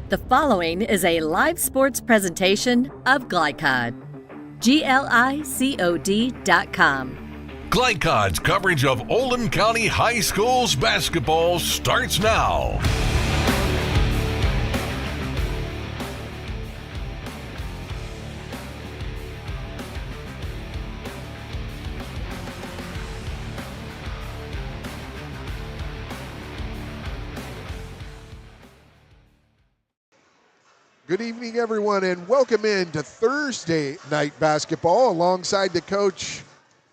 The following is a live sports presentation of Glycod. GLICOD.com. Glycod's coverage of Oldham County High School's basketball starts now. Good evening, everyone, and welcome in to Thursday night basketball alongside the coach,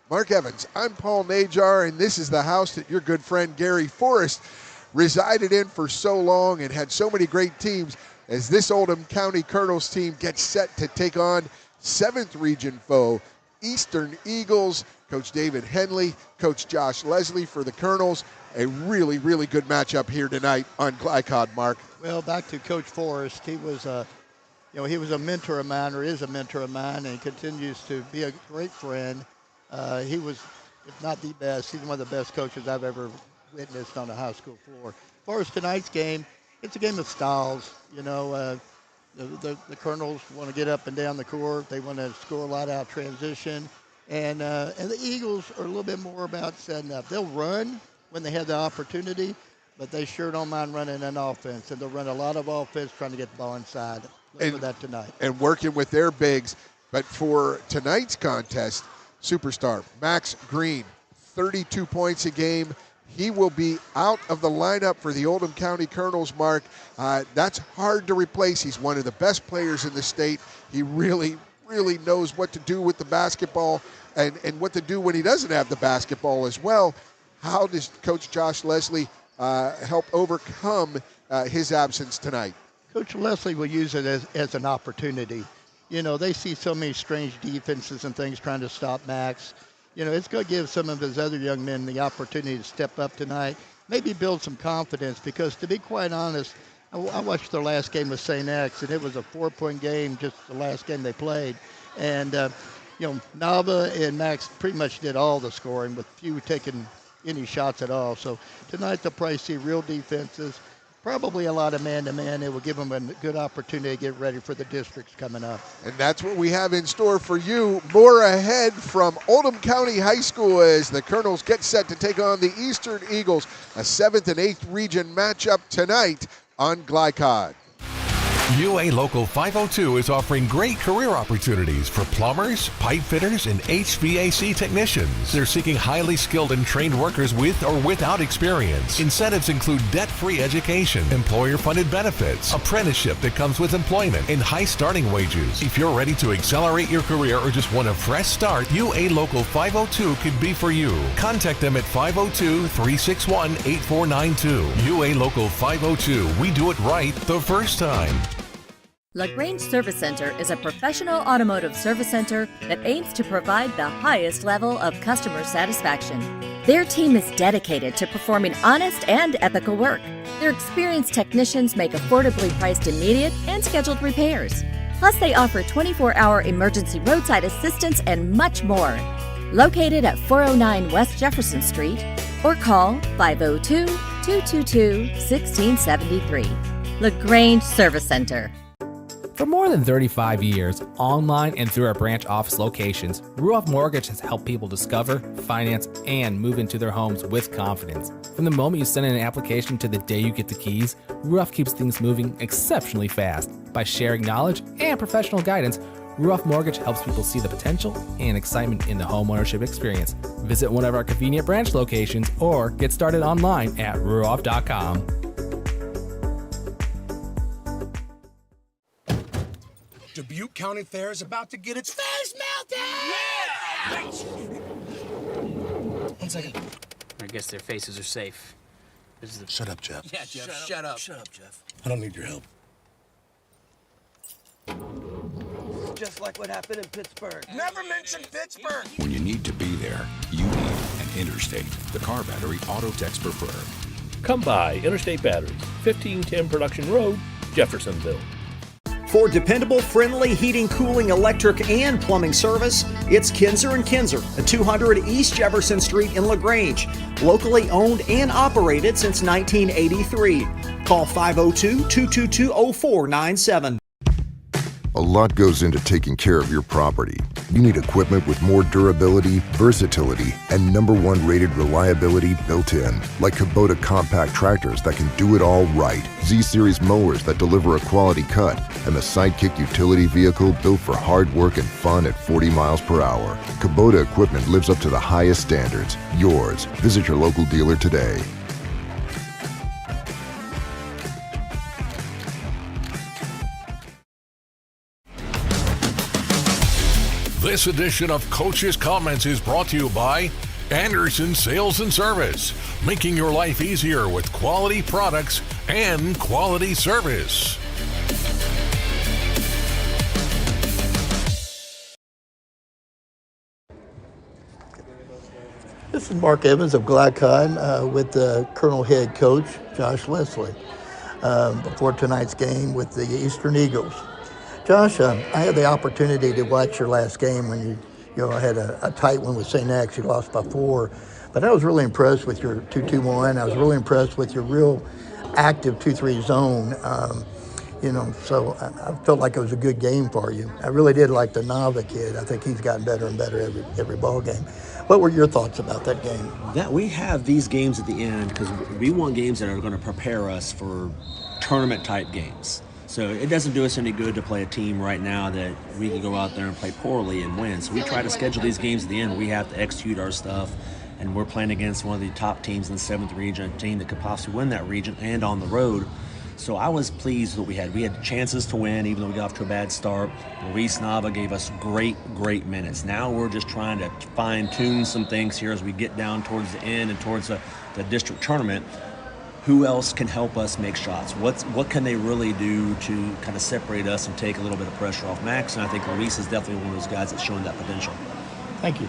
Mark Evans. I'm Paul Najar, and this is the house that your good friend Gary Forrest resided in for so long and had so many great teams as this Oldham County Colonels team gets set to take on 7th region foe, Eastern Eagles. Coach David Henley, Coach Josh Leslie for the Colonels. A really, really good matchup here tonight on Glycod, Mark. Well, back to Coach Forrest. He was a mentor of mine, or is a mentor of mine, and continues to be a great friend. He was, if not the best, he's one of the best coaches I've ever witnessed on a high school floor. As far as tonight's game, it's a game of styles. The Colonels want to get up and down the court. They want to score a lot out transition, and the Eagles are a little bit more about setting up. They'll run when they have the opportunity, but they sure don't mind running an offense, and they'll run a lot of offense trying to get the ball inside. Look for that tonight. And working with their bigs. But for tonight's contest, superstar Max Green, 32 points a game. He will be out of the lineup for the Oldham County Colonels, Mark. That's hard to replace. He's one of the best players in the state. He really, really knows what to do with the basketball and what to do when he doesn't have the basketball as well. How does Coach Josh Leslie help overcome his absence tonight? Coach Leslie will use it as an opportunity. They see so many strange defenses and things trying to stop Max. It's going to give some of his other young men the opportunity to step up tonight, maybe build some confidence, because to be quite honest, I watched their last game with St. X, and it was a 4-point game, just the last game they played. And, Nava and Max pretty much did all the scoring with few taking any shots at all. So tonight they'll probably see real defenses, probably a lot of man-to-man. It will give them a good opportunity to get ready for the districts coming up. And that's what we have in store for you. More ahead from Oldham County High School as the Colonels get set to take on the Eastern Eagles, a 7th and 8th region matchup tonight on Glycod. UA Local 502 is offering great career opportunities for plumbers, pipe fitters, and HVAC technicians. They're seeking highly skilled and trained workers with or without experience. Incentives include debt-free education, employer-funded benefits, apprenticeship that comes with employment, and high starting wages. If you're ready to accelerate your career or just want a fresh start, UA Local 502 could be for you. Contact them at 502-361-8492. UA Local 502. We do it right the first time. LaGrange Service Center is a professional automotive service center that aims to provide the highest level of customer satisfaction. Their team is dedicated to performing honest and ethical work. Their experienced technicians make affordably priced immediate and scheduled repairs. Plus, they offer 24-hour emergency roadside assistance and much more. Located at 409 West Jefferson Street, or call 502-222-1673. LaGrange Service Center. For more than 35 years, online and through our branch office locations, Ruoff Mortgage has helped people discover, finance, and move into their homes with confidence. From the moment you send in an application to the day you get the keys, Ruoff keeps things moving exceptionally fast. By sharing knowledge and professional guidance, Ruoff Mortgage helps people see the potential and excitement in the homeownership experience. Visit one of our convenient branch locations or get started online at ruoff.com. Dubuque County Fair is about to get its face melted! Yeah! 1 second. I guess their faces are safe. Shut up, Jeff. Yeah, Jeff, shut up. Shut up, Jeff. I don't need your help. Just like what happened in Pittsburgh. Never mention Pittsburgh! When you need to be there, you need an Interstate, the car battery auto techs prefer. Come by Interstate Batteries, 1510 Production Road, Jeffersonville. For dependable, friendly heating, cooling, electric, and plumbing service, it's Kinzer & Kinzer at 200 East Jefferson Street in LaGrange. Locally owned and operated since 1983. Call 502-222-0497. A lot goes into taking care of your property. You need equipment with more durability, versatility, and #1 rated reliability built in, like Kubota compact tractors that can do it all right, Z-Series mowers that deliver a quality cut, and the Sidekick utility vehicle built for hard work and fun at 40 miles per hour. Kubota equipment lives up to the highest standards. Yours. Visit your local dealer today. This edition of Coach's Comments is brought to you by Anderson Sales and Service, making your life easier with quality products and quality service. This is Mark Evans of GlideCon with the Colonel Head Coach, Josh Leslie, before tonight's game with the Eastern Eagles. Josh, I had the opportunity to watch your last game when you had a tight one with St. X. You lost by 4. But I was really impressed with your 2-2-1. I was really impressed with your real active 2-3 zone. So I felt like it was a good game for you. I really did like the Nava kid. I think he's gotten better and better every ball game. What were your thoughts about that game? That we have these games at the end because we want games that are going to prepare us for tournament-type games. So it doesn't do us any good to play a team right now that we can go out there and play poorly and win. So we try to schedule these games at the end. We have to execute our stuff, and we're playing against one of the top teams in the 7th region, a team that could possibly win that region and on the road. So I was pleased with what we had. We had chances to win, even though we got off to a bad start. Luis Nava gave us great minutes. Now we're just trying to fine-tune some things here as we get down towards the end and towards the district tournament. Who else can help us make shots? What can they really do to kind of separate us and take a little bit of pressure off Max? And I think Luis is definitely one of those guys that's showing that potential. Thank you.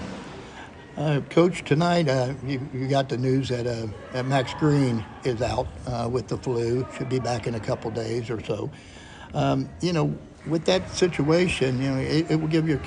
Coach, tonight you got the news that Max Green is out with the flu. Should be back in a couple days or so. With that situation, it will give your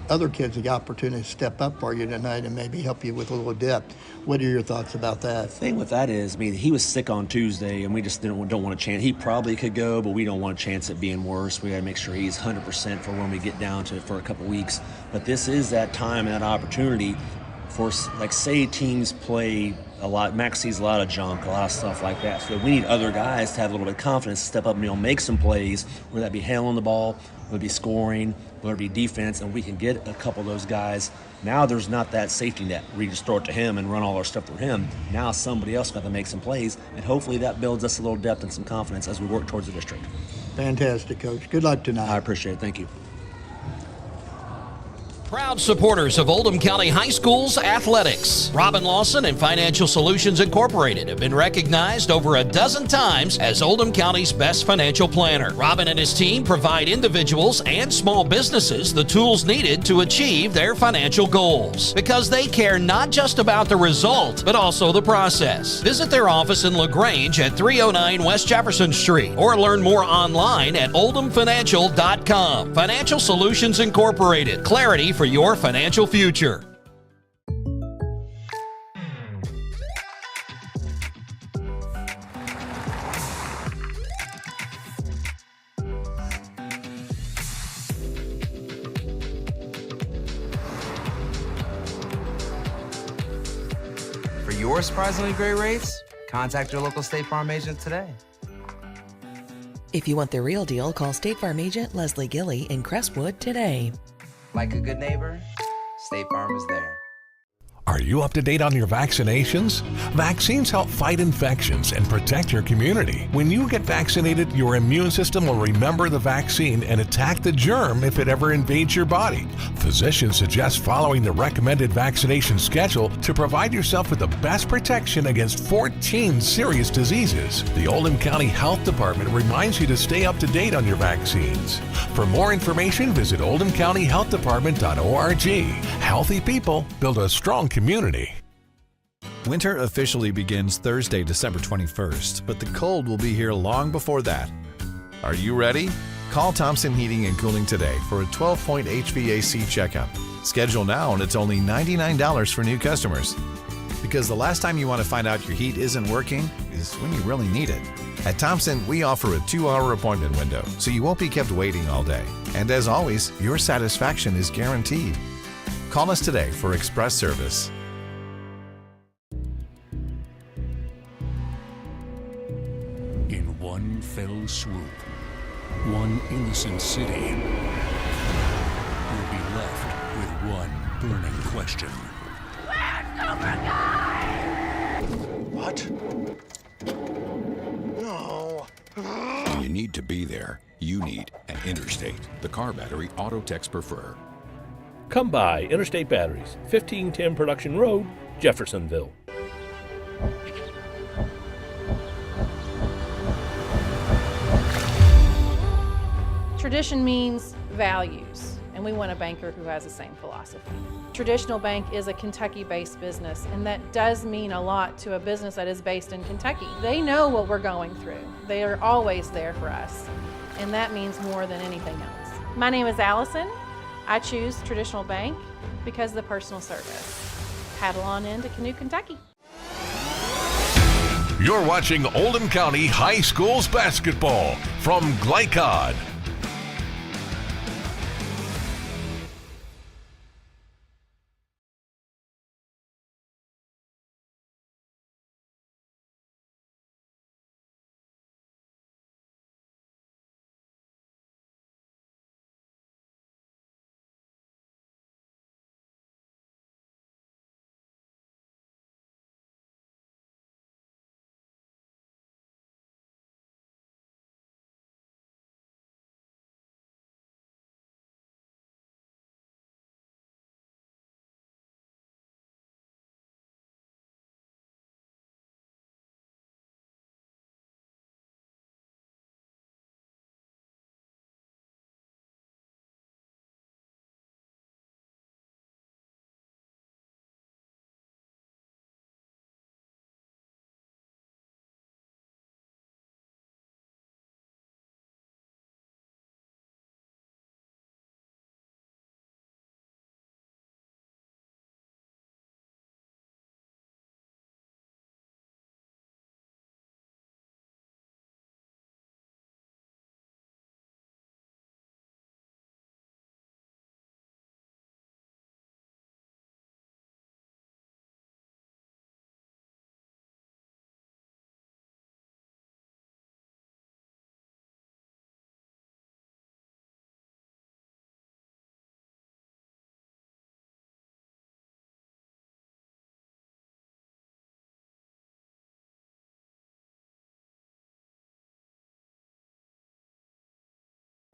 other kids the opportunity to step up for you tonight and maybe help you with a little depth. What are your thoughts about that? The thing with that is, he was sick on Tuesday, and we just don't want to chance. He probably could go, but we don't want to chance it being worse. We got to make sure he's 100% for when we get down to it for a couple weeks. But this is that time and that opportunity for, say teams play a lot. Max sees a lot of junk, a lot of stuff like that. So we need other guys to have a little bit of confidence to step up and make some plays, whether that be handling the ball, whether it be scoring, whether it be defense, and we can get a couple of those guys. Now there's not that safety net. We just throw it to him and run all our stuff through him. Now somebody else got to make some plays, and hopefully that builds us a little depth and some confidence as we work towards the district. Fantastic, Coach. Good luck tonight. I appreciate it. Thank you. Proud supporters of Oldham County High School's athletics. Robin Lawson and Financial Solutions Incorporated have been recognized over a dozen times as Oldham County's best financial planner. Robin and his team provide individuals and small businesses the tools needed to achieve their financial goals because they care not just about the result, but also the process. Visit their office in LaGrange at 309 West Jefferson Street or learn more online at oldhamfinancial.com. Financial Solutions Incorporated. Clarity for your financial future. For your surprisingly great rates, contact your local State Farm agent today. If you want the real deal, call State Farm agent Leslie Gilly in Crestwood today. Like a good neighbor, State Farm is there. Are you up to date on your vaccinations? Vaccines help fight infections and protect your community. When you get vaccinated, your immune system will remember the vaccine and attack the germ if it ever invades your body. Physicians suggest following the recommended vaccination schedule to provide yourself with the best protection against 14 serious diseases. The Oldham County Health Department reminds you to stay up to date on your vaccines. For more information, visit oldhamcountyhealthdepartment.org. Healthy people build a strong community. Winter officially begins Thursday, December 21st, but the cold will be here long before that. Are you ready? Call Thompson Heating and Cooling today for a 12-point HVAC checkup. Schedule now and it's only $99 for new customers. Because the last time you want to find out your heat isn't working is when you really need it. At Thompson, we offer a 2-hour appointment window, so you won't be kept waiting all day. And as always, your satisfaction is guaranteed. Call us today for express service. In one fell swoop, one innocent city will be left with one burning question. Where's Cobra Kai? What? No. When you need to be there, you need an Interstate, the car battery auto techs prefer. Come by Interstate Batteries, 1510 Production Road, Jeffersonville. Tradition means values, and we want a banker who has the same philosophy. Traditional Bank is a Kentucky-based business, and that does mean a lot to a business that is based in Kentucky. They know what we're going through. They are always there for us, and that means more than anything else. My name is Allison. I choose Traditional Bank because of the personal service. Paddle on into Canoe, Kentucky. You're watching Oldham County High Schools basketball from Glycod.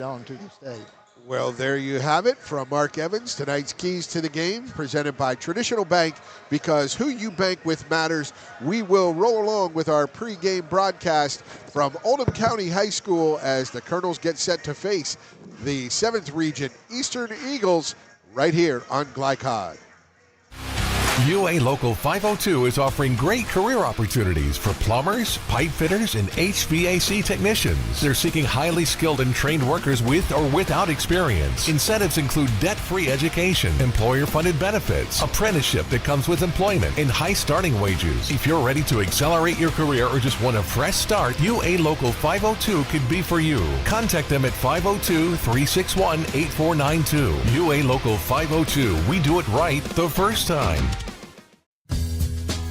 On to the state. Well, there you have it from Mark Evans. Tonight's keys to the game presented by Traditional Bank, because who you bank with matters. We will roll along with our pregame broadcast from Oldham County High School as the Colonels get set to face the 7th Region Eastern Eagles right here on Glycod. UA Local 502 is offering great career opportunities for plumbers, pipe fitters, and HVAC technicians. They're seeking highly skilled and trained workers with or without experience. Incentives include debt-free education, employer-funded benefits, apprenticeship that comes with employment, and high starting wages. If you're ready to accelerate your career or just want a fresh start, UA Local 502 could be for you. Contact them at 502-361-8492. UA Local 502. We do it right the first time.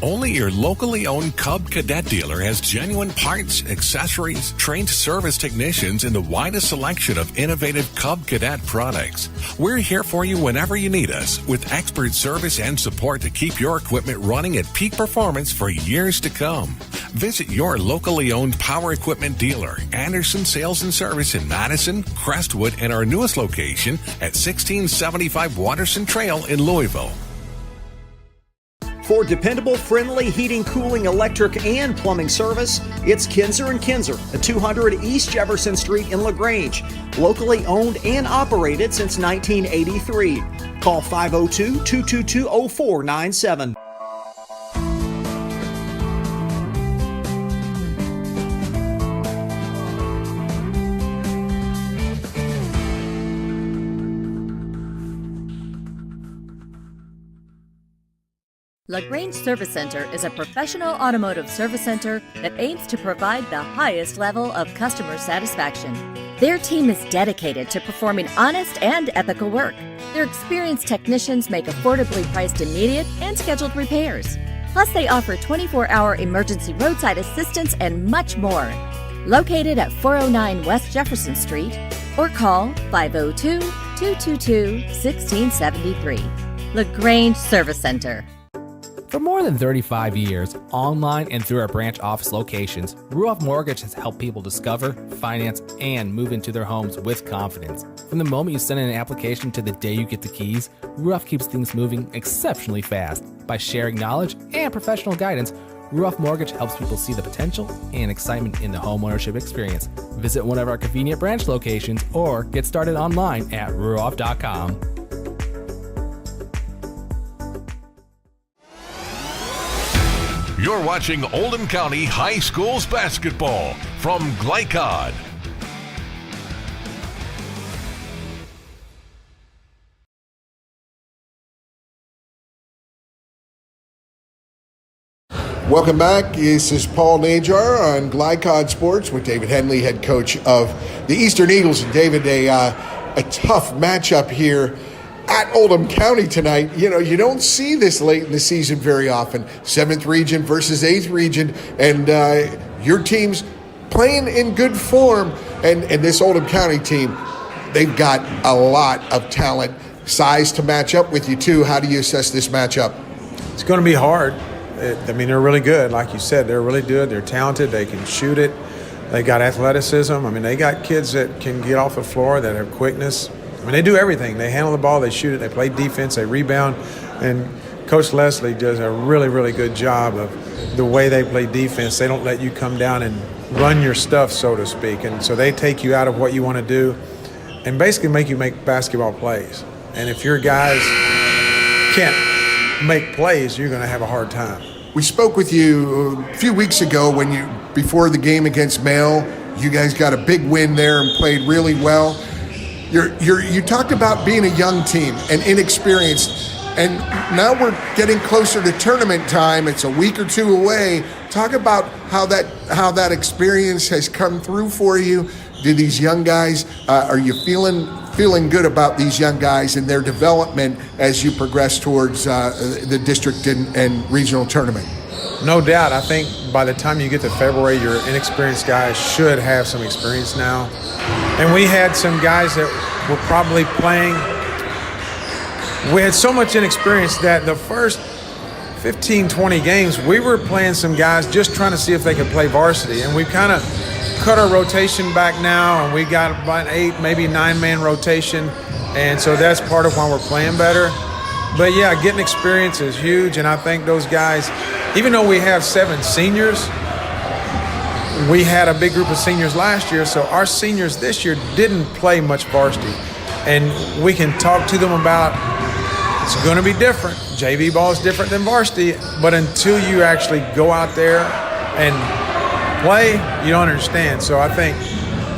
Only your locally owned Cub Cadet dealer has genuine parts, accessories, trained service technicians, and the widest selection of innovative Cub Cadet products. We're here for you whenever you need us, with expert service and support to keep your equipment running at peak performance for years to come. Visit your locally owned power equipment dealer, Anderson Sales and Service in Madison, Crestwood, and our newest location at 1675 Watterson Trail in Louisville. For dependable, friendly heating, cooling, electric, and plumbing service, it's Kinzer & Kinzer at 200 East Jefferson Street in LaGrange. Locally owned and operated since 1983. Call 502-222-0497. LaGrange Service Center is a professional automotive service center that aims to provide the highest level of customer satisfaction. Their team is dedicated to performing honest and ethical work. Their experienced technicians make affordably priced immediate and scheduled repairs. Plus, they offer 24-hour emergency roadside assistance and much more. Located at 409 West Jefferson Street, or call 502-222-1673. LaGrange Service Center. For more than 35 years, online and through our branch office locations, Ruoff Mortgage has helped people discover, finance, and move into their homes with confidence. From the moment you send in an application to the day you get the keys, Ruoff keeps things moving exceptionally fast. By sharing knowledge and professional guidance, Ruoff Mortgage helps people see the potential and excitement in the homeownership experience. Visit one of our convenient branch locations or get started online at ruoff.com. You're watching Oldham County High Schools basketball from Glycod. Welcome back. This is Paul Najar on Glycod Sports with David Henley, head coach of the Eastern Eagles. And David, a tough matchup here at Oldham County tonight. You know, you don't see this late in the season very often. 7th region versus 8th region, and your team's playing in good form. And this Oldham County team, they've got a lot of talent, size to match up with you too. How do you assess this matchup? It's going to be hard. They're really good. Like you said, they're really good. They're talented. They can shoot it. They got athleticism. They got kids that can get off the floor, that have quickness. They do everything. They handle the ball, they shoot it, they play defense, they rebound. And Coach Leslie does a really, really good job of the way they play defense. They don't let you come down and run your stuff, so to speak. And so they take you out of what you want to do and basically make you make basketball plays. And if your guys can't make plays, you're going to have a hard time. We spoke with you a few weeks ago before the game against Mail. You guys got a big win there and played really well. You talked about being a young team and inexperienced, and now we're getting closer to tournament time. It's a week or two away. Talk about how that experience has come through for you. Do these young guys, are you feeling good about these young guys and their development as you progress towards the district and regional tournament? No doubt. I think by the time you get to February, your inexperienced guys should have some experience now. And we had some guys that were probably playing. We had so much inexperience that the first 15, 20 games, we were playing some guys just trying to see if they could play varsity. And we kind of cut our rotation back now, and we got about an 8, maybe 9-man rotation. And so that's part of why we're playing better. But yeah, getting experience is huge. And I think those guys, even though we have 7 seniors, we had a big group of seniors last year, so our seniors this year didn't play much varsity. And we can talk to them about it's going to be different. JV ball is different than varsity, but until you actually go out there and play, you don't understand. So I think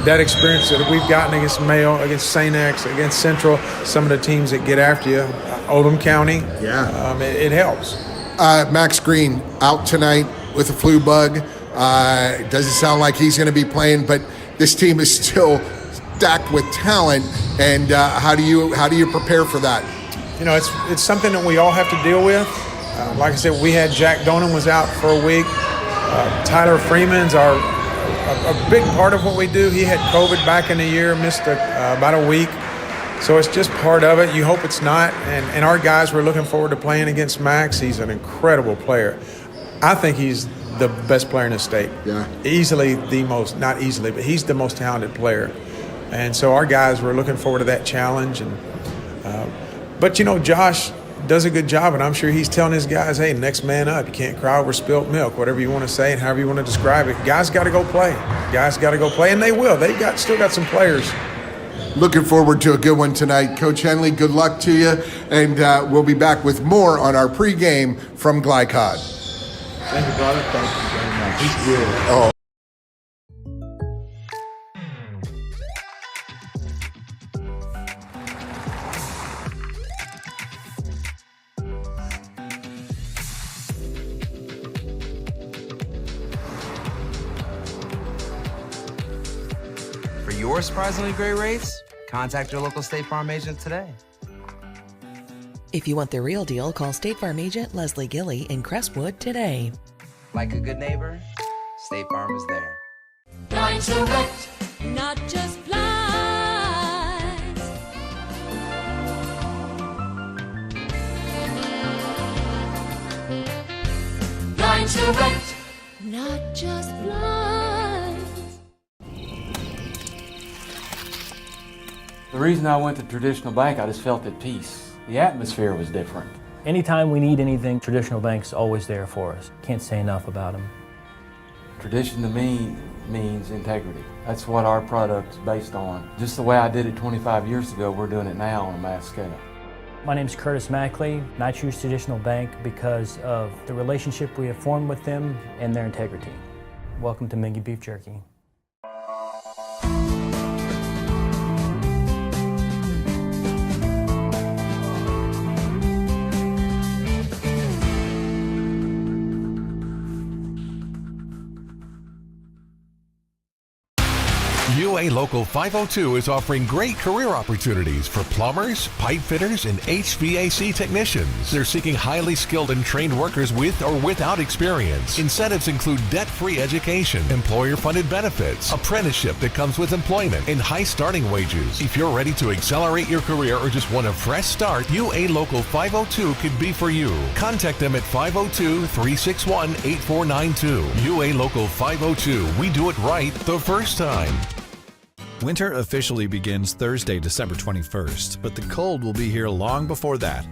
that experience that we've gotten against Mayo, against St. X, against Central, some of the teams that get after you, Oldham County, it helps. Max Green out tonight with a flu bug. Doesn't sound like he's going to be playing, but this team is still stacked with talent. And how do you prepare for that? It's something that we all have to deal with. Like I said, we had Jack Donham was out for a week. Tyler Freeman's a big part of what we do. He had COVID back in the year, missed about a week. So it's just part of it. You hope it's not. And our guys were looking forward to playing against Max. He's an incredible player. I think he's the best player in the state. Yeah. Easily the most, not easily, but he's the most talented player. And so our guys were looking forward to that challenge. But Josh does a good job, and I'm sure he's telling his guys, hey, next man up. You can't cry over spilt milk, whatever you want to say and however you want to describe it. Guys got to go play. And they will. They've still got some players. Looking forward to a good one tonight. Coach Henley, good luck to you, and we'll be back with more on our pregame from Glycod. Thank you, brother. Thank you very much. He's good. Oh. your surprisingly great rates, contact your local State Farm agent today. If you want the real deal, call State Farm agent Leslie Gilly in Crestwood today. Like a good neighbor, State Farm is there. Blind Select, not just blinds. Blind Select, not just blinds. The reason I went to Traditional Bank, I just felt at peace. The atmosphere was different. Anytime we need anything, Traditional Bank's always there for us. Can't say enough about them. Tradition to me means integrity. That's what our product's based on. Just the way I did it 25 years ago, we're doing it now on a mass scale. My name's Curtis Mackley, and I choose Traditional Bank because of the relationship we have formed with them and their integrity. Welcome to Mingy Beef Jerky. UA Local 502 is offering great career opportunities for plumbers, pipe fitters, and HVAC technicians. They're seeking highly skilled and trained workers with or without experience. Incentives include debt-free education, employer-funded benefits, apprenticeship that comes with employment, and high starting wages. If you're ready to accelerate your career or just want a fresh start, UA Local 502 could be for you. Contact them at 502-361-8492. UA Local 502. We do it right the first time. Winter officially begins Thursday, December 21st, but the cold will be here long before that.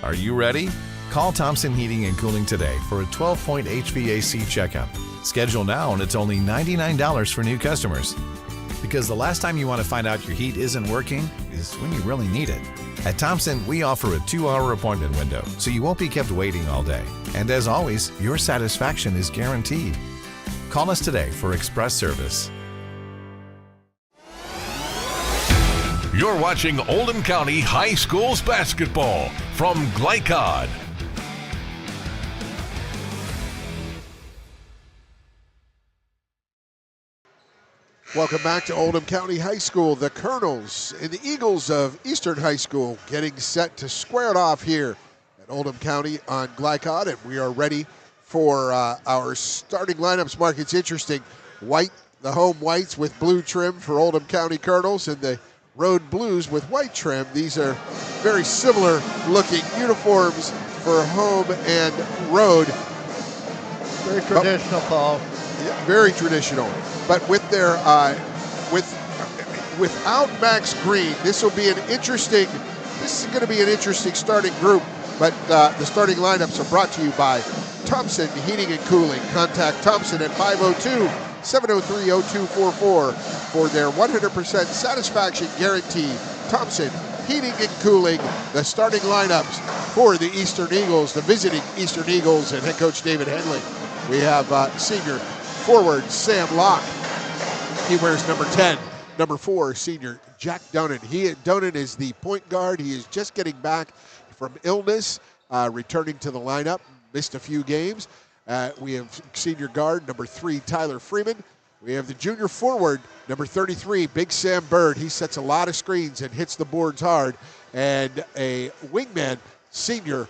Are you ready? Call Thompson Heating and Cooling today for a 12-point HVAC checkup. Schedule now and it's only $99 for new customers. Because the last time you want to find out your heat isn't working is when you really need it. At Thompson, we offer a 2-hour appointment window, so you won't be kept waiting all day. And as always, your satisfaction is guaranteed. Call us today for express service. You're watching Oldham County High Schools basketball from Glycod. Welcome back to Oldham County High School. The Colonels and the Eagles of Eastern High School getting set to square it off here at Oldham County on Glycod, and we are ready for our starting lineups. Mark, it's interesting. White, the home whites with blue trim for Oldham County Colonels, and the road blues with white trim. These are very similar looking uniforms for home and road. Very traditional, Paul. Yeah, very traditional. But with their without Max Green, this is going to be an interesting starting group. But the starting lineups are brought to you by Thompson Heating and Cooling. Contact Thompson at 502-703-0244 for their 100% satisfaction guarantee. Thompson Heating and Cooling, the starting lineups for the Eastern Eagles, the visiting Eastern Eagles, and head coach David Henley. We have senior forward Sam Locke. He wears number 10. Number 4, senior Jack Donan. Donan is the point guard. He is just getting back from illness, returning to the lineup, missed a few games. We have senior guard, number 3, Tyler Freeman. We have the junior forward, number 33, Big Sam Bird. He sets a lot of screens and hits the boards hard. And a wingman, senior,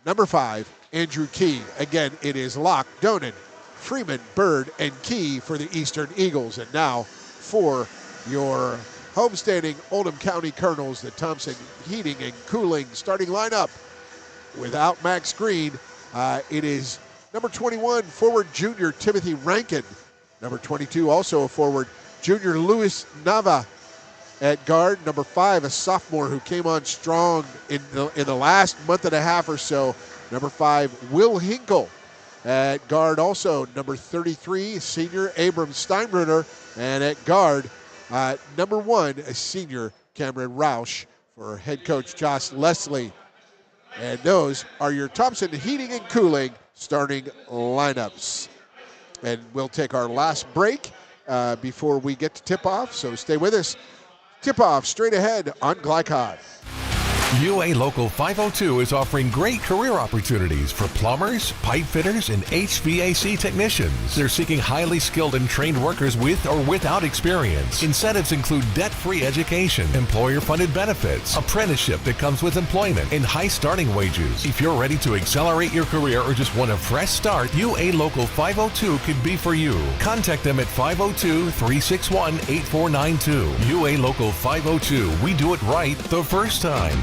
number 5, Andrew Key. Again, it is Locke, Donan, Freeman, Bird, and Key for the Eastern Eagles. And now for your homestanding Oldham County Colonels, the Thompson Heating and Cooling starting lineup. Without Max Green, it is number 21, forward junior Timothy Rankin. Number 22, also a forward, junior Luis Nava at guard. Number 5, a sophomore who came on strong in the last month and a half or so. Number 5, Will Hinkle at guard. Also, number 33, senior Abram Steinbruner. And at guard, number 1, a senior Cameron Roush for head coach Josh Leslie. And those are your Thompson Heating and Cooling starting lineups. And we'll take our last break before we get to tip-off, so stay with us. Tip-off straight ahead on Glycod. UA Local 502 is offering great career opportunities for plumbers, pipe fitters, and HVAC technicians. They're seeking highly skilled and trained workers with or without experience. Incentives include debt-free education, employer-funded benefits, apprenticeship that comes with employment, and high starting wages. If you're ready to accelerate your career or just want a fresh start, UA Local 502 could be for you. Contact them at 502-361-8492. UA Local 502. We do it right the first time.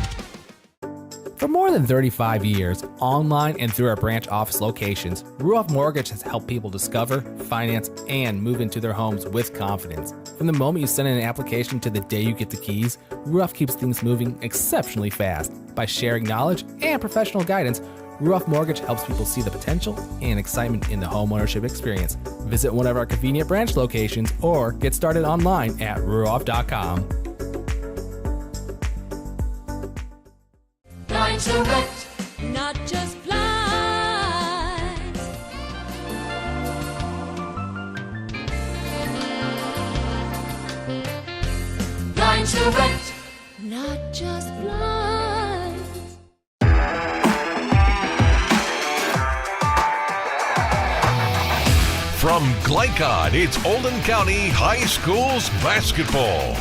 For more than 35 years, online and through our branch office locations, Ruoff Mortgage has helped people discover, finance, and move into their homes with confidence. From the moment you send in an application to the day you get the keys, Ruoff keeps things moving exceptionally fast. By sharing knowledge and professional guidance, Ruoff Mortgage helps people see the potential and excitement in the homeownership experience. Visit one of our convenient branch locations or get started online at ruoff.com. Direct, not just blinds. Lines Direct, not just blinds. From Glycod, it's Oldham County High School's basketball.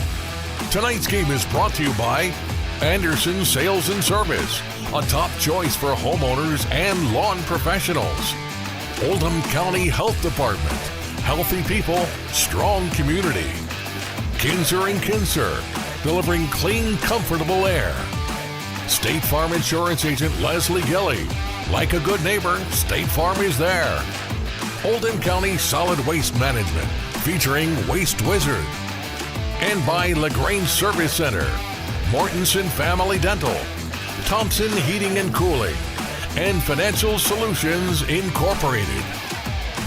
Tonight's game is brought to you by Anderson Sales and Service, a top choice for homeowners and lawn professionals. Oldham County Health Department, healthy people, strong community. Kinzer & Kinzer, delivering clean, comfortable air. State Farm Insurance Agent Leslie Gilly. Like a good neighbor, State Farm is there. Oldham County Solid Waste Management, featuring Waste Wizard. And by LaGrange Service Center, Mortensen Family Dental, Thompson Heating and Cooling, and Financial Solutions Incorporated.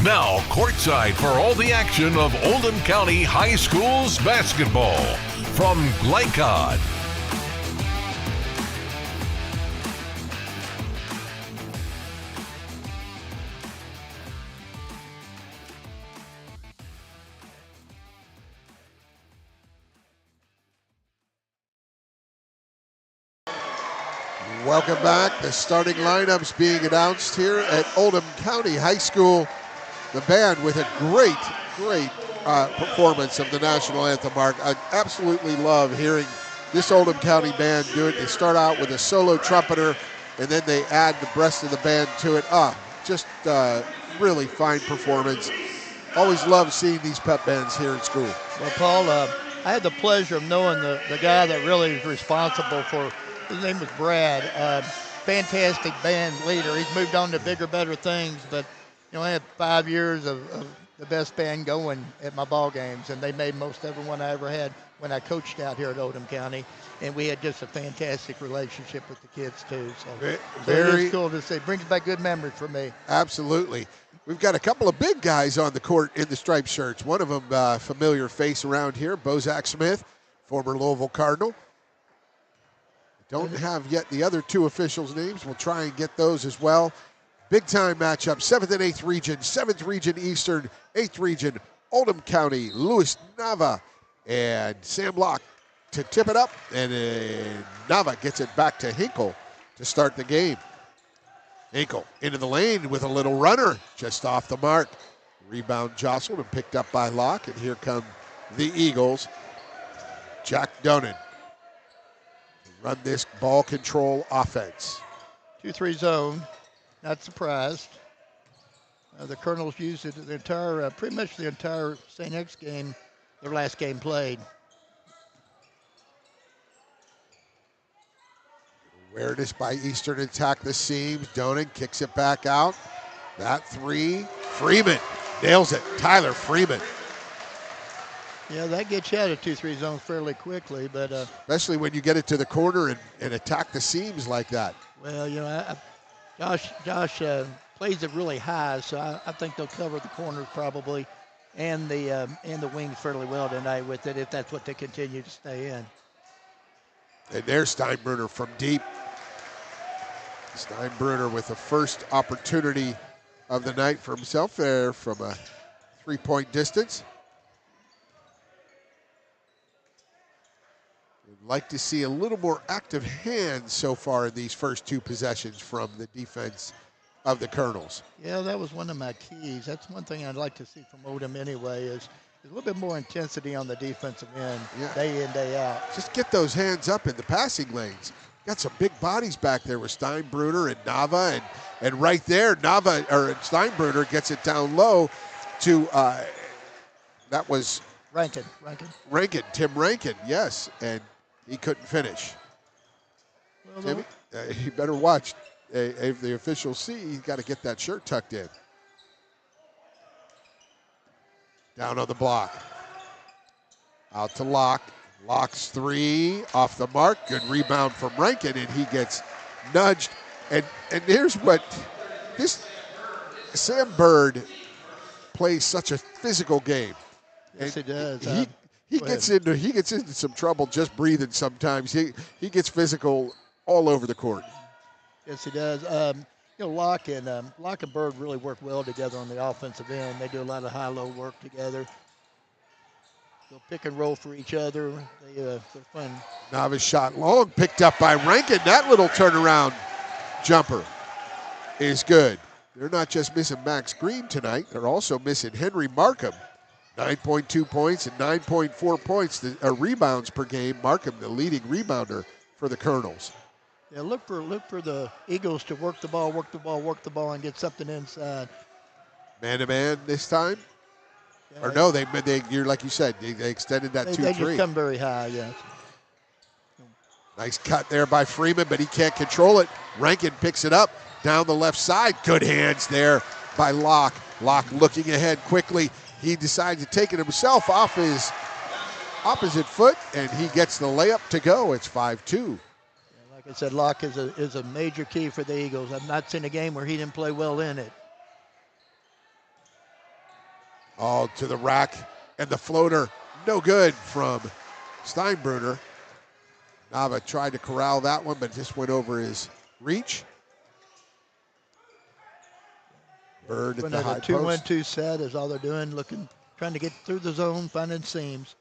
Now, courtside for all the action of Oldham County High School's basketball from Glycod. Welcome back. The starting lineups being announced here at Oldham County High School. The band with a great performance of the national anthem, Mark. I absolutely love hearing this Oldham County band do it. They start out with a solo trumpeter, and then they add the rest of the band to it. Just really fine performance. Always love seeing these pep bands here in school. Well, Paul, I had the pleasure of knowing the guy that really is responsible for. His name was Brad. Fantastic band leader. He's moved on to bigger, better things, but I had 5 years of the best band going at my ball games, and they made most everyone I ever had when I coached out here at Oldham County, and we had just a fantastic relationship with the kids too. So it's cool to see. Brings back good memories for me. Absolutely. We've got a couple of big guys on the court in the striped shirts. One of them familiar face around here, Bozak Smith, former Louisville Cardinal. Don't have yet the other two officials' names. We'll try and get those as well. Big-time matchup, 7th and 8th region, 7th region Eastern, 8th region, Oldham County, Louis Nava, and Sam Locke to tip it up, and Nava gets it back to Hinkle to start the game. Hinkle into the lane with a little runner, just off the mark. Rebound jostled and picked up by Locke, and here come the Eagles. Jack Donan. Run this ball control offense. 2-3 zone, not surprised. The Colonels used it the entire, pretty much the entire St. X game, their last game played. Awareness by Eastern, attack the seams. Donan kicks it back out. That three, Freeman nails it. Tyler Freeman. Yeah, that gets you out of 2-3 zone fairly quickly, but especially when you get it to the corner and attack the seams like that. Well, Josh plays it really high, so I think they'll cover the corners probably, and the wings fairly well tonight with it if that's what they continue to stay in. And there's Steinbruner from deep. Steinbruner with the first opportunity of the night for himself there from a three-point distance. Like to see a little more active hands so far in these first two possessions from the defense of the Colonels. Yeah, that was one of my keys. That's one thing I'd like to see from Oldham anyway is a little bit more intensity on the defensive end, day in, day out. Just get those hands up in the passing lanes. Got some big bodies back there with Steinbruner and Nava, and right there, Steinbruner gets it down low to that was Rankin, Tim Rankin, yes, and he couldn't finish. Well, Timmy, you better watch. If the officials see, he's got to get that shirt tucked in. Down on the block. Out to Locke. Locke's three off the mark. Good rebound from Rankin, and he gets nudged. And here's what this Sam Bird plays such a physical game. Yes, he does. He gets into some trouble just breathing sometimes. He gets physical all over the court. Yes, he does. Locke and Bird really work well together on the offensive end. They do a lot of high-low work together. They'll pick and roll for each other. They're fun. Nava's shot long, picked up by Rankin. That little turnaround jumper is good. They're not just missing Max Green tonight. They're also missing Henry Markham. 9.2 points and 9.4 points, rebounds per game. Markham, the leading rebounder for the Colonels. Yeah, look for the Eagles to work the ball, and get something inside. Man-to-man this time? Yeah, or no, you're like you said, they extended that 2-3. They just come very high, yes. Nice cut there by Freeman, but he can't control it. Rankin picks it up down the left side. Good hands there by Locke. Locke looking ahead quickly. He decides to take it himself off his opposite foot, and he gets the layup to go. It's 5-2. Like I said, Locke is a major key for the Eagles. I've not seen a game where he didn't play well in it. All to the rack, and the floater, no good from Steinbruner. Nava tried to corral that one, but just went over his reach. Bird at the high post. 2-1-2 set is all they're doing, trying to get through the zone, finding seams.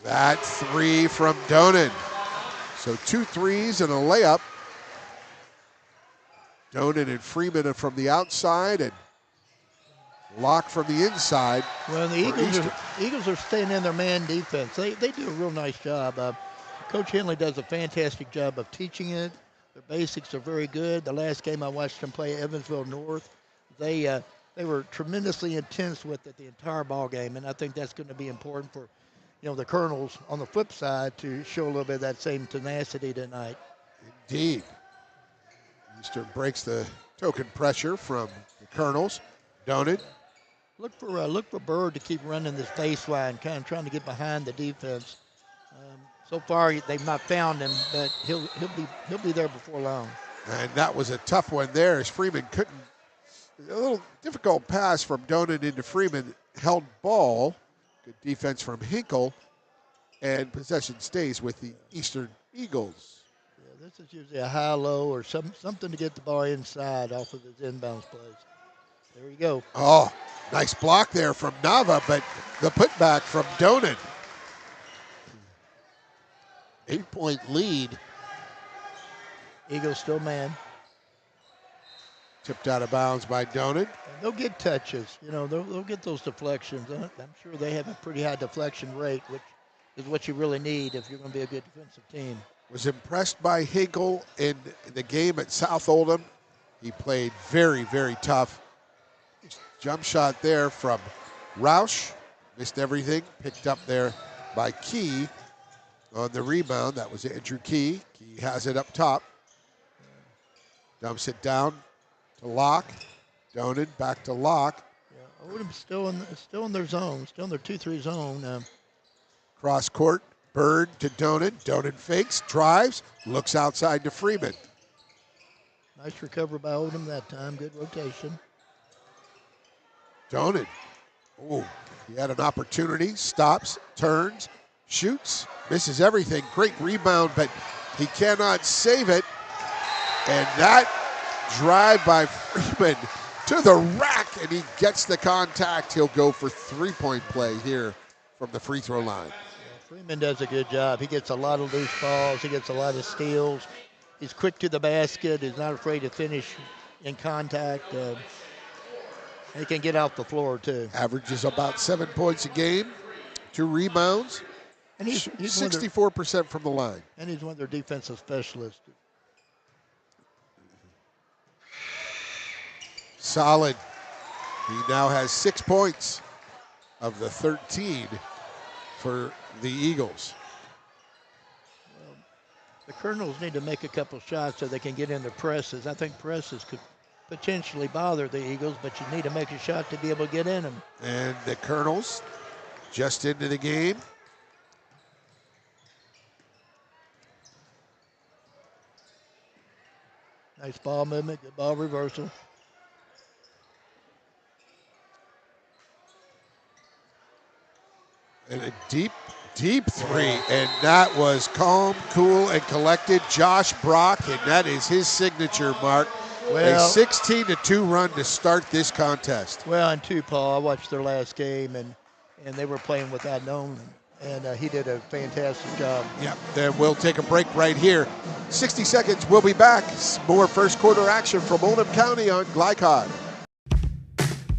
That three from Donan. So 2 threes and a layup. Donan and Freeman from the outside, and Locke from the inside. Well, the Eagles are staying in their man defense. They do a real nice job. Coach Henley does a fantastic job of teaching it. Their basics are very good. The last game I watched them play Evansville North, they were tremendously intense with it the entire ball game, and I think that's going to be important for the Colonels on the flip side to show a little bit of that same tenacity tonight. Indeed. Eastern breaks the token pressure from the Colonels. Donan. Look for Bird to keep running this baseline, kind of trying to get behind the defense. So far, they've not found him, but he'll be there before long. And that was a tough one there, as Freeman couldn't. A little difficult pass from Donan into Freeman. Held ball. Good defense from Hinkle. And possession stays with the Eastern Eagles. Yeah, this is usually a high-low or something to get the ball inside off of his inbounds plays. There you go. Oh, nice block there from Nava, but the putback from Donan. 8-point lead. Eagles still man. Tipped out of bounds by Donan. And they'll get touches. They'll get those deflections. I'm sure they have a pretty high deflection rate, which is what you really need if you're going to be a good defensive team. Was impressed by Hinkle in the game at South Oldham. He played very, very tough. Jump shot there from Roush. Missed everything. Picked up there by Key on the rebound. That was Andrew Key. Key has it up top. Dumps it down to Locke. Donan back to Locke. Yeah, Oldham's still in their zone, still in their 2-3 zone. Cross court. Bird to Donan. Donan fakes, drives, looks outside to Freeman. Nice recovery by Oldham that time. Good rotation. Donan. Oh, he had an opportunity. Stops, turns, shoots, misses everything. Great rebound, but he cannot save it. And that drive by Freeman to the rack, and he gets the contact. He'll go for 3-point play here from the free throw line. Freeman does a good job. He gets a lot of loose balls. He gets a lot of steals. He's quick to the basket. He's not afraid to finish in contact. He can get off the floor, too. Averages about 7 points a game, 2 rebounds, And he's 64% from the line. And he's one of their defensive specialists. Solid. He now has 6 points of the 13 for the Eagles. The Colonels need to make a couple shots so they can get in their presses. I think presses could potentially bother the Eagles, but you need to make a shot to be able to get in them. And the Colonels just into the game. Nice ball movement, good ball reversal. And a deep three, and that was calm, cool, and collected. Josh Brock, and that is his signature, Mark. Well, a 16-2 run to start this contest. Well, and too, Paul, I watched their last game, and they were playing without Nolan, and he did a fantastic job. Yep, then we'll take a break right here. 60 seconds, we'll be back. More first quarter action from Oldham County on Glycod.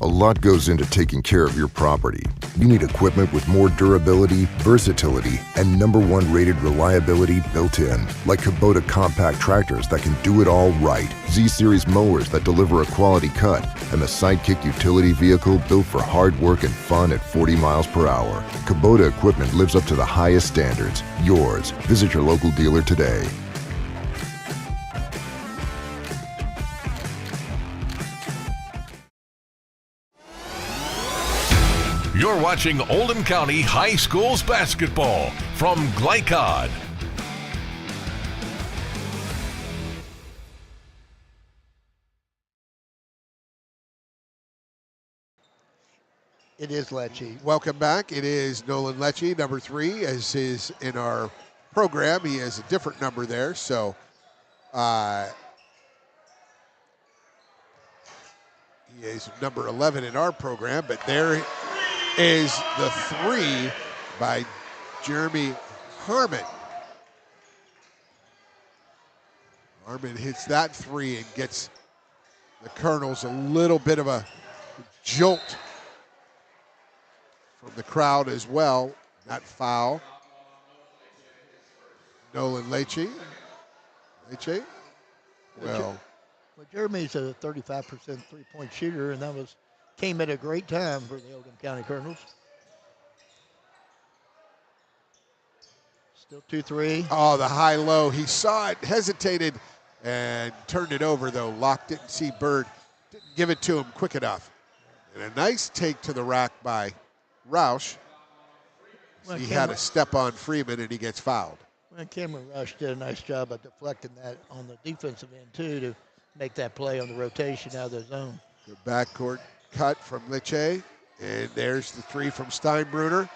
A lot goes into taking care of your property. You need equipment with more durability, versatility, and #1 rated reliability built in. Like Kubota compact tractors that can do it all right. Z-Series mowers that deliver a quality cut. And the Sidekick utility vehicle built for hard work and fun at 40 miles per hour. Kubota equipment lives up to the highest standards. Yours. Visit your local dealer today. You're watching Oldham County High Schools basketball from Glycod. It is Lecce. Welcome back. It is Nolan Lecce, number 3, as is in our program. He has a different number there, so he is number 11 in our program, but there is the 3 by Jeremy Harmon. Harmon hits that 3 and gets the Colonels a little bit of a jolt from the crowd as well. That foul. Nolan Lecce. Well, Jeremy's a 35% three-point shooter, and that came at a great time for the Oldham County Colonels. Still 2-3. Oh, the high-low. He saw it, hesitated, and turned it over, though. Locked it. See Bird didn't give it to him quick enough. And a nice take to the rack by Roush. He had a step on Freeman, and he gets fouled. Well, Cameron Rush did a nice job of deflecting that on the defensive end, too, to make that play on the rotation out of the zone. The backcourt cut from Lecce, and there's the 3 from Steinbruner.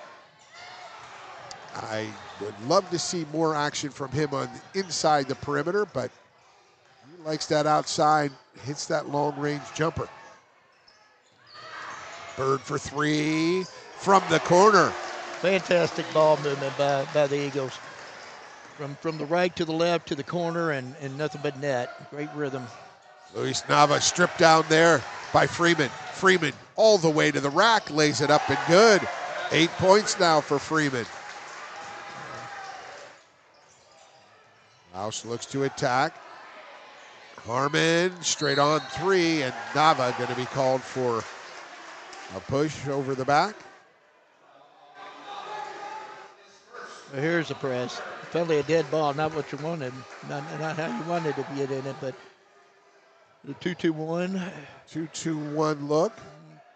I would love to see more action from him on the inside the perimeter, but he likes that outside, hits that long-range jumper. Bird for 3 from the corner. Fantastic ball movement by the Eagles. From the right to the left to the corner and nothing but net. Great rhythm. Luis Nava stripped down there by Freeman. Freeman all the way to the rack, lays it up and good. 8 points now for Freeman. Roush looks to attack. Harmon straight on 3, and Nava going to be called for a push over the back. Well, here's the press. Finally a dead ball, not what you wanted. Not how you wanted to get in it, but the 2-2-1. 2-2-1 look.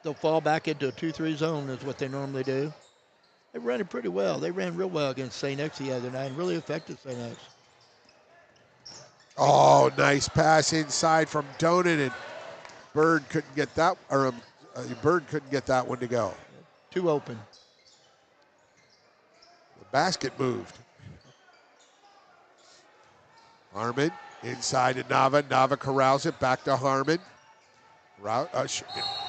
They'll fall back into a 2-3 zone is what they normally do. They ran it pretty well. They ran real well against St. X the other night and really affected St. X. Oh, nice pass inside from Donan, and Bird couldn't get that, or Bird couldn't get that one to go. Too open. The basket moved. Harmon inside to Nava. Nava corrals it back to Harmon.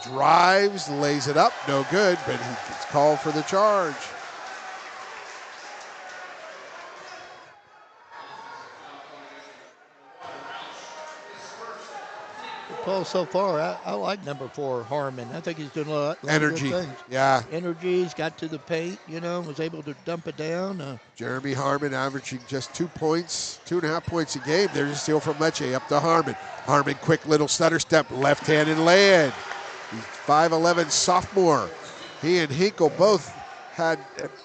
Drives, lays it up, no good, but he gets called for the charge. Well, so far, I like number 4, Harmon. I think he's doing a lot of Energy. good things. Yeah. Energy. He's got to the paint, was able to dump it down. Jeremy Harmon averaging just 2 points, 2.5 points a game. There's a steal from Lecce up to Harmon. Harmon, quick little stutter step, left-handed lay-in. He's 5'11" sophomore. He and Hinkle both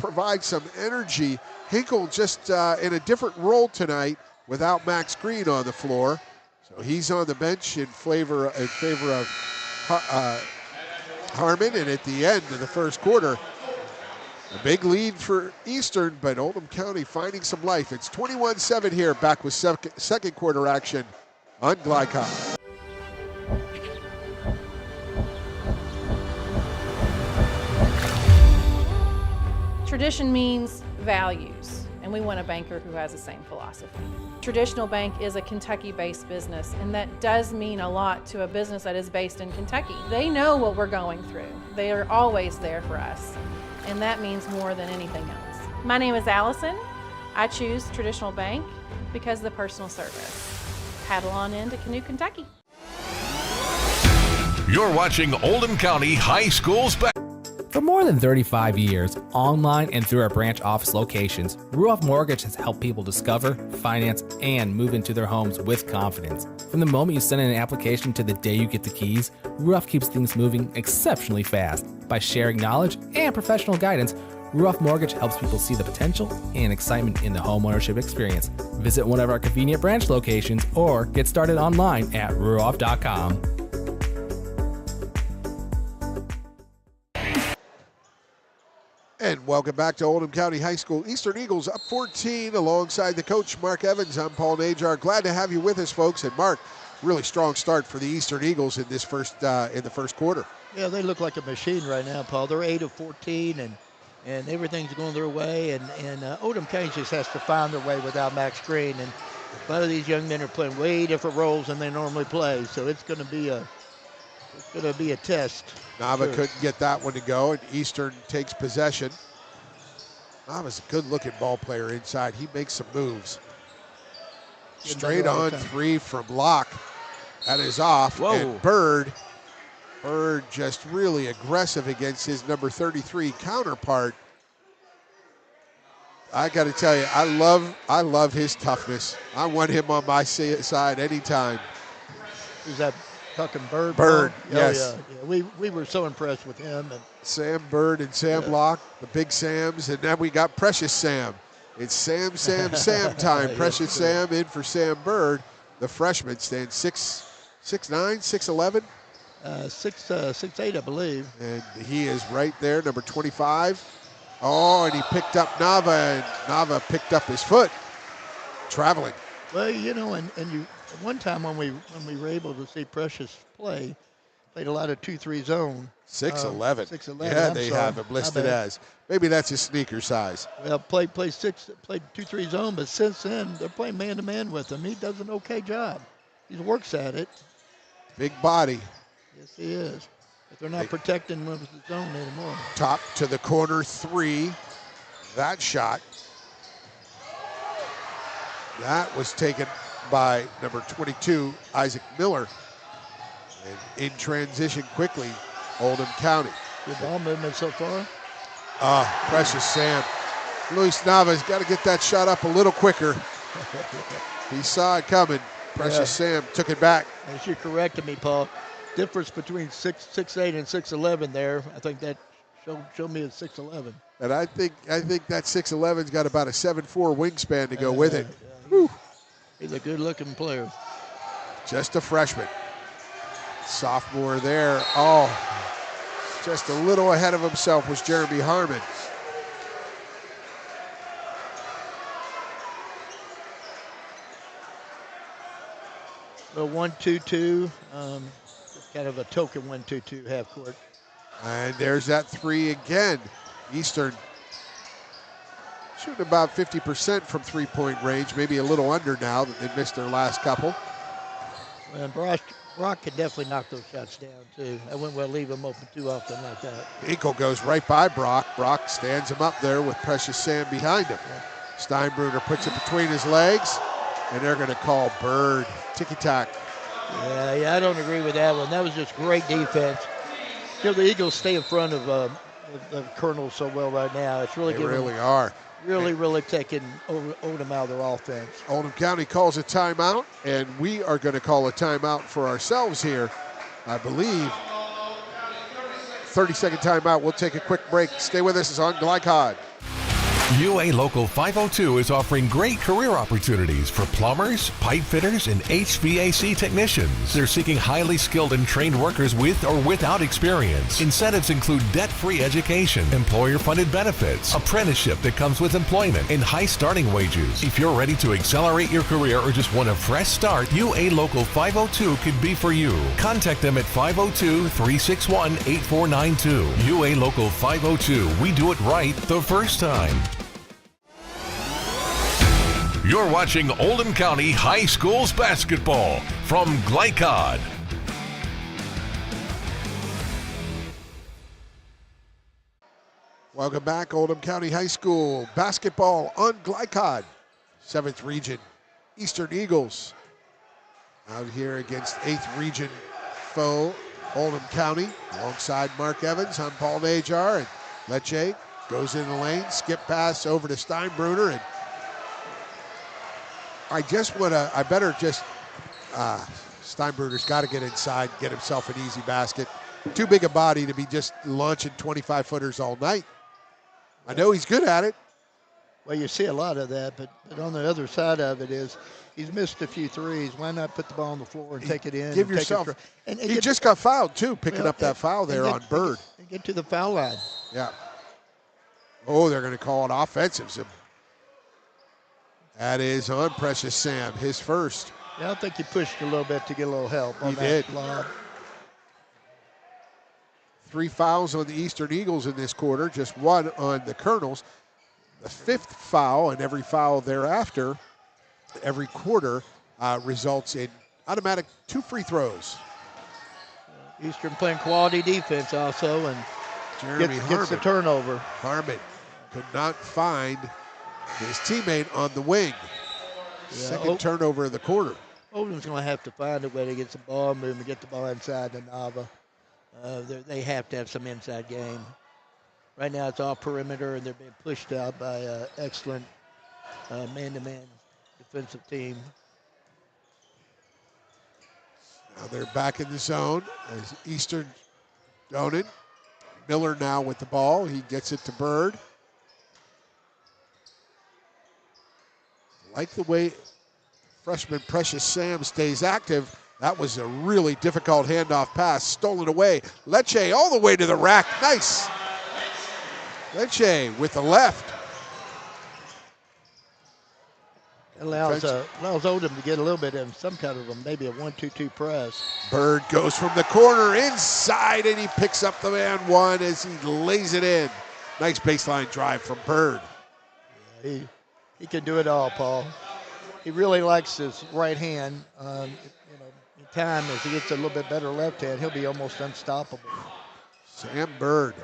provide some energy. Hinkle just in a different role tonight without Max Green on the floor. So he's on the bench in favor of Harmon. And at the end of the first quarter, a big lead for Eastern, but Oldham County finding some life. It's 21-7 here, back with second quarter action on Glycom. Tradition means values, and we want a banker who has the same philosophy. Traditional Bank is a Kentucky-based business, and that does mean a lot to a business that is based in Kentucky. They know what we're going through. They are always there for us, and that means more than anything else. My name is Allison. I choose Traditional Bank because of the personal service. Paddle on into Canoe, Kentucky. You're watching Oldham County High School's back. For more than 35 years, online and through our branch office locations, Ruoff Mortgage has helped people discover, finance, and move into their homes with confidence. From the moment you send in an application to the day you get the keys, Ruoff keeps things moving exceptionally fast. By sharing knowledge and professional guidance, Ruoff Mortgage helps people see the potential and excitement in the homeownership experience. Visit one of our convenient branch locations or get started online at ruoff.com. And welcome back to Oldham County High School. Eastern Eagles up 14 alongside the coach, Mark Evans. I'm Paul Najar. Glad to have you with us, folks. And Mark, really strong start for the Eastern Eagles in this in the first quarter. Yeah, they look like a machine right now, Paul. They're 8 of 14, and everything's going their way. And Oldham County just has to find their way without Max Green. And a lot of these young men are playing way different roles than they normally play. So it's going to be a test. Nava couldn't get that one to go, and Eastern takes possession. Nava's a good-looking ball player inside. He makes some moves. Straight on three from Locke. That is off. Whoa. And Bird just really aggressive against his number 33 counterpart. I got to tell you, I love his toughness. I want him on my side anytime. Who's that? Talking Bird. Bird, oh, yes. Yeah. We were so impressed with him. And Sam Bird and Sam Locke, the big Sams, and then we got Precious Sam. It's Sam time. Precious Sam in for Sam Bird. The freshman stands 6'9", 6'11". 6'8", I believe. And he is right there, number 25. Oh, and he picked up Nava, and Nava picked up his foot, traveling. Well, and you. One time when we were able to see Precious played a lot of 2-3 zone. 6'11". 6'11". Yeah, they have him listed as. Maybe that's his sneaker size. Well, played 2-3 zone, but since then they're playing man-to-man with him. He does an okay job. He works at it. Big body. Yes, he is. But they're not protecting him with the zone anymore. Top to the corner three. That shot. That was taken by number 22, Isaac Miller. And in transition quickly, Oldham County. Good ball movement so far. Precious Sam. Luis Nava's got to get that shot up a little quicker. He saw it coming. Precious Sam took it back. As you corrected me, Paul, difference between 6'8" and 6'11" there. I think that showed me it's 6'11". And I think that 6'11's got about a 7'4" wingspan to go with it. Whew. He's a good-looking player. Just a freshman. Sophomore there. Oh, just a little ahead of himself was Jeremy Harmon. The 1-2-2, kind of a token 1-2-2 half court. And there's that three again. Eastern shooting about 50% from three-point range, maybe a little under now that they missed their last couple. And Brock can definitely knock those shots down, too. I wouldn't want to leave him open too often like that. Hinkle goes right by Brock. Brock stands him up there with Precious Sam behind him. Yeah. Steinbruner puts it between his legs, and they're going to call Bird. Ticky-tack. Yeah, I don't agree with that one. That was just great defense. You know, the Eagles stay in front of the Colonels so well right now. It's really They really are. Really taking Oldham out of their offense. Oldham County calls a timeout, and we are going to call a timeout for ourselves here. I believe 30-second timeout. We'll take a quick break. Stay with us. It's on Glycod. UA Local 502 is offering great career opportunities for plumbers, pipe fitters, and HVAC technicians. They're seeking highly skilled and trained workers with or without experience. Incentives include debt-free education, employer-funded benefits, apprenticeship that comes with employment, and high starting wages. If you're ready to accelerate your career or just want a fresh start, UA Local 502 could be for you. Contact them at 502-361-8492. UA Local 502. We do it right the first time. You're watching Oldham County High Schools basketball from Glycod. Welcome back, Oldham County High School basketball on Glycod. 7th Region Eastern Eagles out here against 8th Region foe Oldham County. Alongside Mark Evans, I'm Paul Najar, and Lecce goes in the lane, skip pass over to Steinbruner, and Steinbruner's got to get inside, get himself an easy basket. Too big a body to be just launching 25-footers all night. I know he's good at it. Well, you see a lot of that, but on the other side of it is he's missed a few threes. Why not put the ball on the floor and take it in? Give yourself. He just got fouled, too, picking up that foul there on Bird. And get to the foul line. Yeah. Oh, they're going to call it offensive. That is on Precious Sam, his first. Yeah, I think he pushed a little bit to get a little help on that lob. 3 fouls on the Eastern Eagles in this quarter, just 1 on the Colonels. The 5th foul, and every foul thereafter, every quarter, results in automatic 2 free throws. Eastern playing quality defense also, and Jeremy gets the turnover. Harmon could not find his teammate on the wing. Second turnover of the quarter. Oldham's going to have to find a way to get some ball movement, get the ball inside the Nava. They have to have some inside game. Right now it's off perimeter, and they're being pushed out by an excellent man-to-man defensive team. Now they're back in the zone as Eastern Donan. Miller now with the ball. He gets it to Bird. Like the way freshman Precious Sam stays active. That was a really difficult handoff pass. Stolen away. Lecce all the way to the rack. Nice. Lecce with the left. Allows Oldham to get a little bit of some kind of maybe a 1-2-2 press. Bird goes from the corner inside, and he picks up the man one as he lays it in. Nice baseline drive from Bird. Yeah, he can do it all, Paul. He really likes his right hand. In time, as he gets a little bit better left hand, he'll be almost unstoppable. Sam Bird.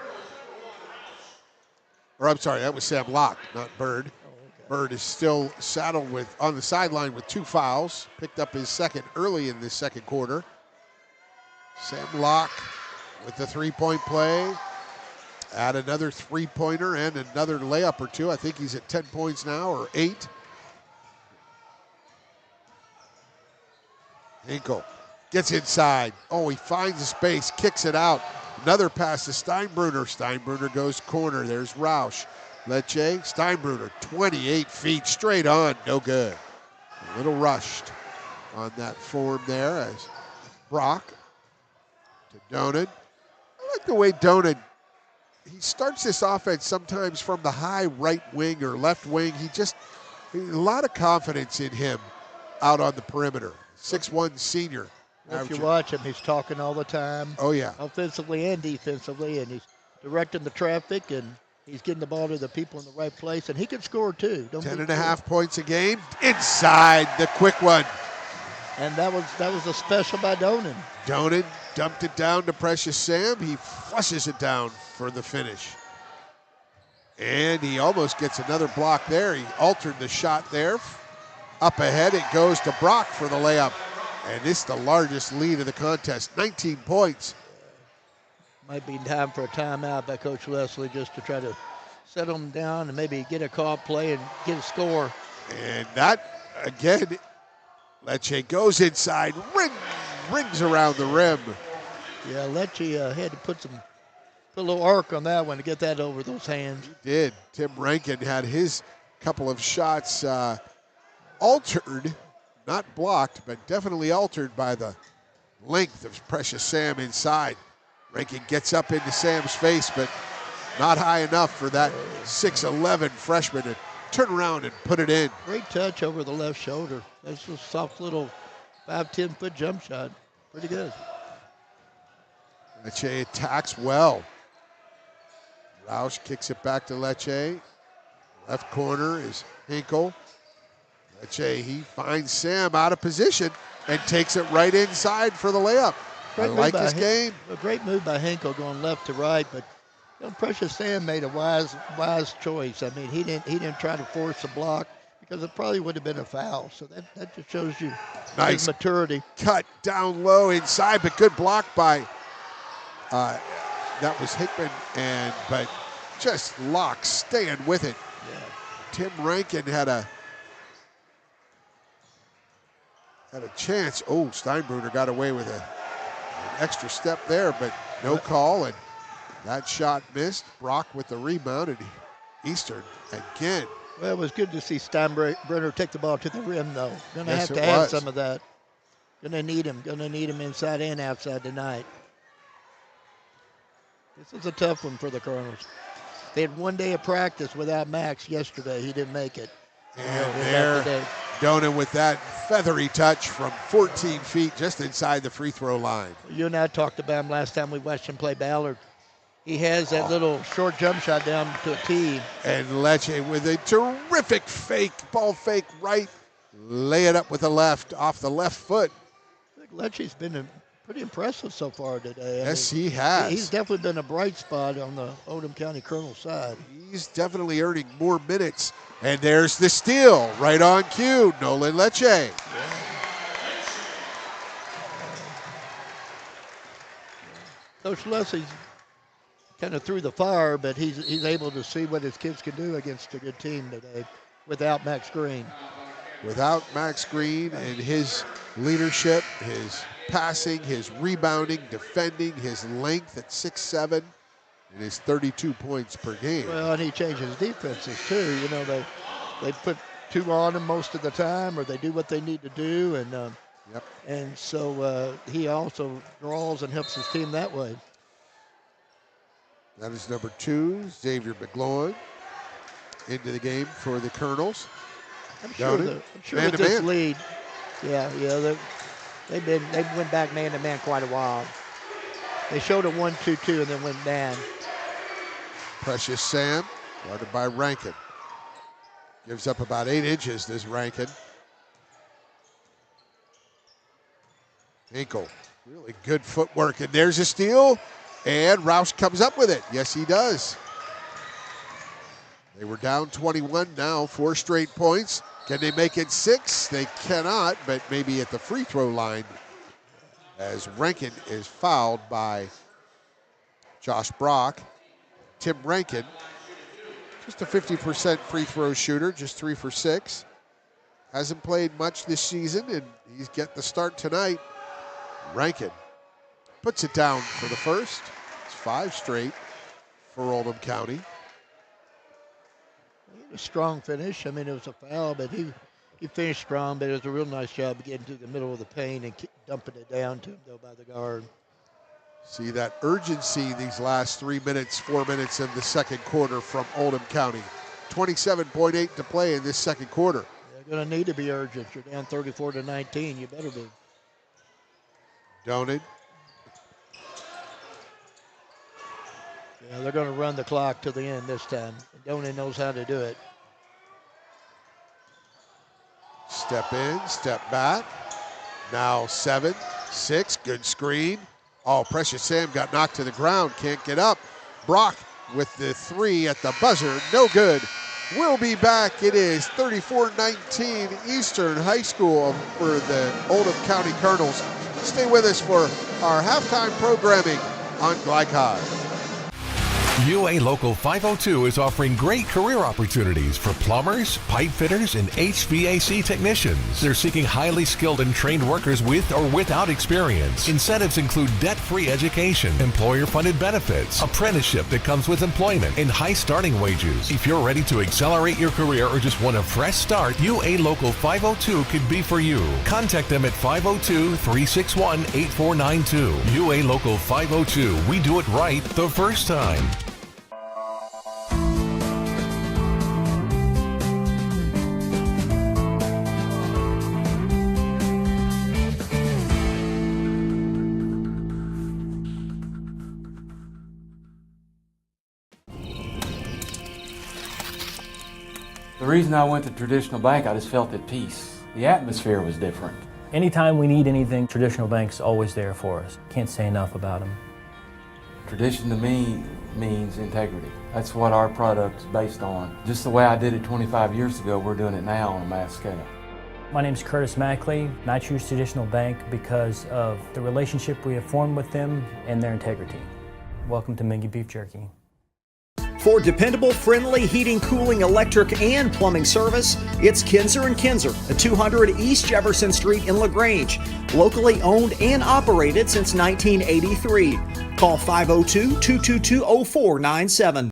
Or I'm sorry, that was Sam Locke, not Bird. Oh, okay. Bird is still saddled on the sideline with 2 fouls. Picked up his second early in this second quarter. Sam Locke with the 3-point play. Add another 3-pointer and another layup or 2. I think he's at 10 points now, or 8. Hinkle gets inside. Oh, he finds a space, kicks it out. Another pass to Steinbruner. Steinbruner goes corner. There's Roush. Lecce, Steinbruner, 28 feet straight on. No good. A little rushed on that form there as Brock to Donan. I like the way Donan, he starts this offense sometimes from the high right wing or left wing. A lot of confidence in him out on the perimeter. 6'1" senior. If you watch him, he's talking all the time. Oh, yeah. Offensively and defensively, and he's directing the traffic, and he's getting the ball to the people in the right place, and he can score too. 10.5 points a game. Inside the quick one. And that was a special by Donan. Donan dumped it down to Precious Sam. He flushes it down for the finish. And he almost gets another block there. He altered the shot there. Up ahead, it goes to Brock for the layup. And this is the largest lead of the contest, 19 points. Might be time for a timeout by Coach Leslie just to try to settle them down and maybe get a call play and get a score. And that, again, Lecce goes inside, rings around the rim. Yeah, Lecce had to put a little arc on that one to get that over those hands. He did. Tim Rankin had his couple of shots altered, not blocked, but definitely altered by the length of Precious Sam inside. Rankin gets up into Sam's face, but not high enough for that 6'11 freshman to turn around and put it in. Great touch over the left shoulder. That's a soft little 5-10-foot jump shot. Pretty good. Lecce attacks well. Roush kicks it back to Lecce. Left corner is Hinkle. Lecce, he finds Sam out of position and takes it right inside for the layup. I like his game. A great move by Hinkle going left to right, but Precious Sam made a wise choice. I mean, he didn't try to force a block because it probably would have been a foul. So that just shows you his maturity. Cut down low inside, but good block by that was Hickman, but just Locke staying with it. Yeah. Tim Rankin had a chance. Oh, Steinbruner got away with an extra step there, but no call, and that shot missed. Brock with the rebound, and Eastern again. Well, it was good to see Steinbruner take the ball to the rim, though. Going to Yes, have to have some of that. Going to need him inside and outside tonight. This is a tough one for the Colonels. They had 1 day of practice without Max yesterday. He didn't make it. And there, Donan with that feathery touch from 14 feet just inside the free throw line. You and I talked about him last time we watched him play Ballard. He has that little short jump shot down to a tee. And Lecce with a terrific ball fake right. Lay it up with the left, off the left foot. I think Lecce's been pretty impressive so far today. Yes, he has. He's definitely been a bright spot on the Oldham County Colonel side. He's definitely earning more minutes. And there's the steal right on cue, Nolan Lecce. Coach Leslie's kind of through the fire, but he's able to see what his kids can do against a good team today without Max Green. Without Max Green and his leadership, his passing, his rebounding, defending, his length at 6'7", and his 32 points per game. Well, and he changes defenses too. You know, they put two on him most of the time, or they do what they need to do, and and so he also draws and helps his team that way. That is number 2, Xavier McGloin, into the game for the Colonels. I'm sure with this lead, they went back man-to-man quite a while. They showed a 1-2-2 and then went man. Precious Sam, guarded by Rankin. Gives up about 8 inches, this Rankin. Hinkle, really good footwork, and there's a steal, and Roush comes up with it. Yes, he does. They were down 21 now, 4 straight points. Can they make it 6? They cannot, but maybe at the free throw line, as Rankin is fouled by Josh Brock. Tim Rankin, just a 50% free throw shooter, just 3 for 6. Hasn't played much this season, and he's getting the start tonight. Rankin puts it down for the first. It's 5 straight for Oldham County. A strong finish. I mean, it was a foul, but he finished strong, but it was a real nice job of getting to the middle of the paint and dumping it down to him, though, by the guard. See that urgency these last 3 minutes, 4 minutes of the second quarter from Oldham County. 27.8 to play in this second quarter. They're going to need to be urgent. You're down 34-19. You better be. Donan. Yeah, they're going to run the clock to the end this time. Donan knows how to do it. Step in, step back. Now 7, 6, good screen. Oh, Precious Sam got knocked to the ground, can't get up. Brock with the 3 at the buzzer, no good. We'll be back. It is 34-19 Eastern High School for the Oldham County Colonels. Stay with us for our halftime programming on Glycod. UA Local 502 is offering great career opportunities for plumbers, pipe fitters, and HVAC technicians. They're seeking highly skilled and trained workers with or without experience. Incentives include debt-free education, employer-funded benefits, apprenticeship that comes with employment, and high starting wages. If you're ready to accelerate your career or just want a fresh start, UA Local 502 could be for you. Contact them at 502-361-8492. UA Local 502. We do it right the first time. The reason I went to traditional bank, I just felt at peace. The atmosphere was different. Anytime we need anything, Traditional Bank's always there for us. Can't say enough about them. Tradition to me means integrity. That's what our product's based on. Just the way I did it 25 years ago, we're doing it now on a mass scale. My name's Curtis Mackley, and I choose Traditional Bank because of the relationship we have formed with them and their integrity. Welcome to Mingy Beef Jerky. For dependable, friendly heating, cooling, electric, and plumbing service, it's Kinzer & Kinzer at 200 East Jefferson Street in LaGrange. Locally owned and operated since 1983. Call 502-222-0497.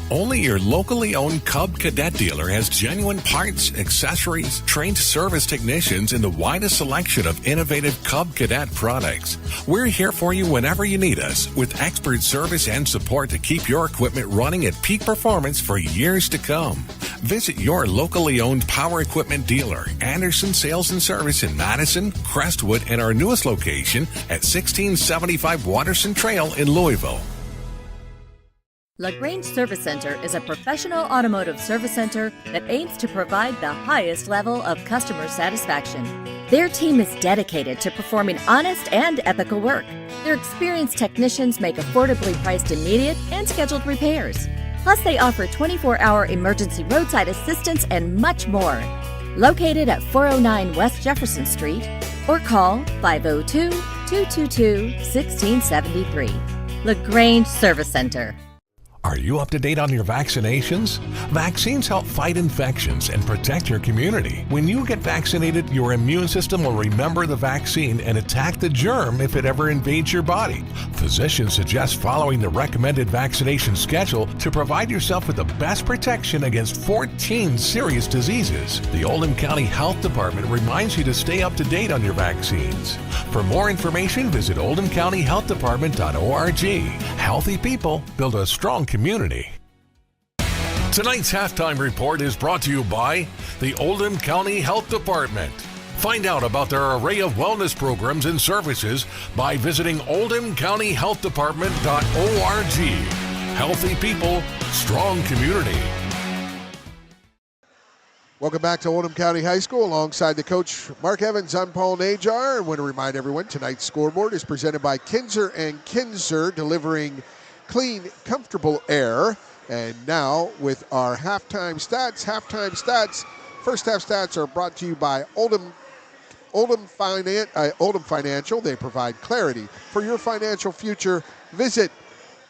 Only your locally owned Cub Cadet dealer has genuine parts, accessories, trained service technicians, and the widest selection of innovative Cub Cadet products. We're here for you whenever you need us, with expert service and support to keep your equipment running at peak performance for years to come. Visit your locally owned power equipment dealer, Anderson Sales and Service in Madison, Crestwood, and our newest location at 1675 Waterson Trail in Louisville. LaGrange Service Center is a professional automotive service center that aims to provide the highest level of customer satisfaction. Their team is dedicated to performing honest and ethical work. Their experienced technicians make affordably priced immediate and scheduled repairs. Plus, they offer 24-hour emergency roadside assistance and much more. Located at 409 West Jefferson Street, or call 502-222-1673. LaGrange Service Center. Are you up to date on your vaccinations? Vaccines help fight infections and protect your community. When you get vaccinated, your immune system will remember the vaccine and attack the germ if it ever invades your body. Physicians suggest following the recommended vaccination schedule to provide yourself with the best protection against 14 serious diseases. The Oldham County Health Department reminds you to stay up to date on your vaccines. For more information, visit oldhamcountyhealthdepartment.org. Healthy people build a strong community. Tonight's halftime report is brought to you by the Oldham County Health Department. Find out about their array of wellness programs and services by visiting oldhamcountyhealthdepartment.org. Healthy people, strong community. Welcome back to Oldham County High School. Alongside the coach, Mark Evans, I'm Paul Najar. I want to remind everyone, tonight's scoreboard is presented by Kinzer & Kinzer, delivering clean, comfortable air. And now with our halftime stats. First half stats are brought to you by Oldham Financial. They provide clarity for your financial future. Visit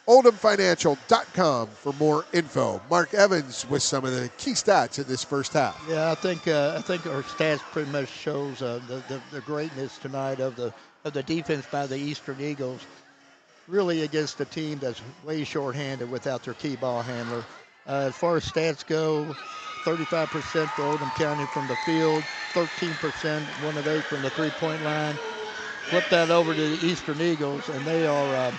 oldhamfinancial.com for more info. Mark Evans with some of the key stats in this first half. Yeah, I think our stats pretty much shows the greatness tonight of the defense by the Eastern Eagles. Really against a team that's way shorthanded without their key ball handler. As far as stats go, 35% for Oldham County from the field, 13%, 1 of 8 from the three-point line. Flip that over to the Eastern Eagles, and they are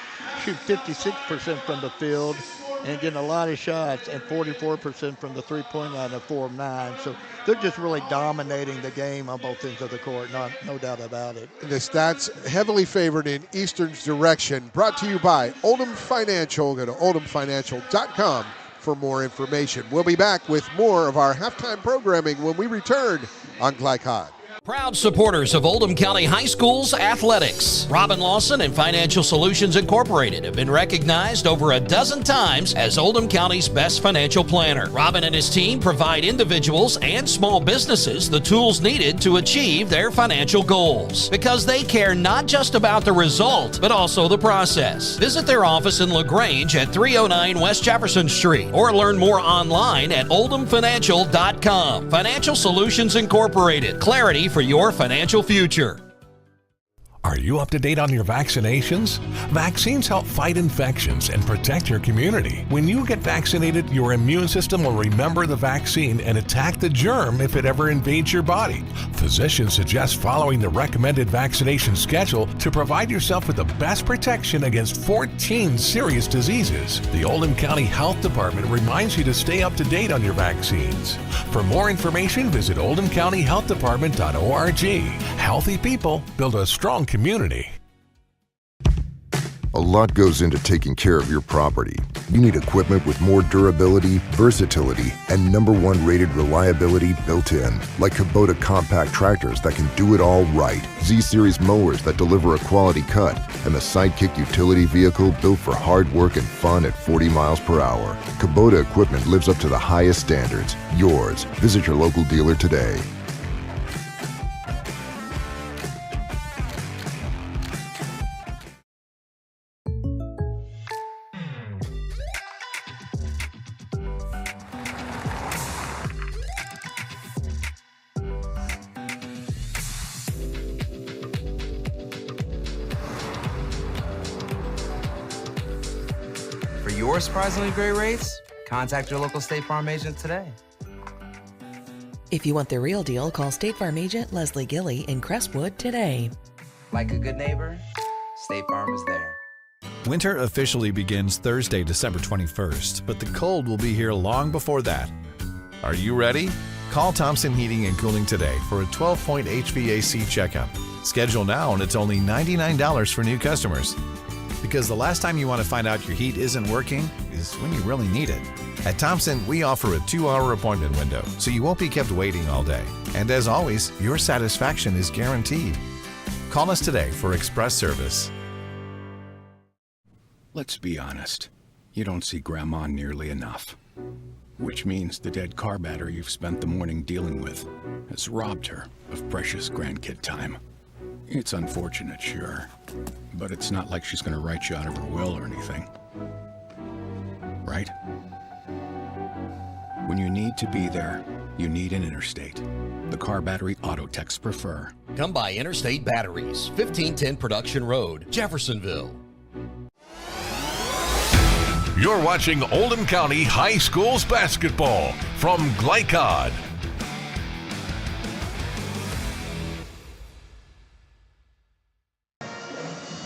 shoot 56% from the field and getting a lot of shots, and 44% from the three-point line at 4 of 9. So they're just really dominating the game on both ends of the court, no doubt about it. The stats heavily favored in Eastern's direction. Brought to you by Oldham Financial. Go to oldhamfinancial.com for more information. We'll be back with more of our halftime programming when we return on Glycod. Proud supporters of Oldham County High School's athletics. Robin Lawson and Financial Solutions Incorporated have been recognized over a dozen times as Oldham County's best financial planner. Robin and his team provide individuals and small businesses the tools needed to achieve their financial goals because they care not just about the result, but also the process. Visit their office in LaGrange at 309 West Jefferson Street or learn more online at oldhamfinancial.com. Financial Solutions Incorporated. Clarity for your financial future. Are you up to date on your vaccinations? Vaccines help fight infections and protect your community. When you get vaccinated, your immune system will remember the vaccine and attack the germ if it ever invades your body. Physicians suggest following the recommended vaccination schedule to provide yourself with the best protection against 14 serious diseases. The Oldham County Health Department reminds you to stay up to date on your vaccines. For more information, visit oldhamcountyhealthdepartment.org. Healthy people build a strong community. A lot goes into taking care of your property. You need equipment with more durability, versatility, and #1 rated reliability built in, like Kubota compact tractors that can do it all right, Z-Series mowers that deliver a quality cut, and the Sidekick utility vehicle built for hard work and fun at 40 miles per hour. Kubota equipment lives up to the highest standards. Yours. Visit your local dealer today. For your surprisingly great rates, contact your local State Farm agent today. If you want the real deal, call State Farm agent Leslie Gilly in Crestwood today. Like a good neighbor, State Farm is there. Winter officially begins Thursday, December 21st, but the cold will be here long before that. Are you ready? Call Thompson Heating and Cooling today for a 12-point HVAC checkup. Schedule now and it's only $99 for new customers. Because the last time you want to find out your heat isn't working is when you really need it. At Thompson, we offer a 2-hour appointment window, so you won't be kept waiting all day. And as always, your satisfaction is guaranteed. Call us today for express service. Let's be honest. You don't see Grandma nearly enough. Which means the dead car battery you've spent the morning dealing with has robbed her of precious grandkid time. It's unfortunate, sure, but it's not like she's going to write you out of her will or anything. Right? When you need to be there, you need an Interstate. The car battery auto techs prefer. Come by Interstate Batteries, 1510 Production Road, Jeffersonville. You're watching Oldham County High Schools basketball from Glycod.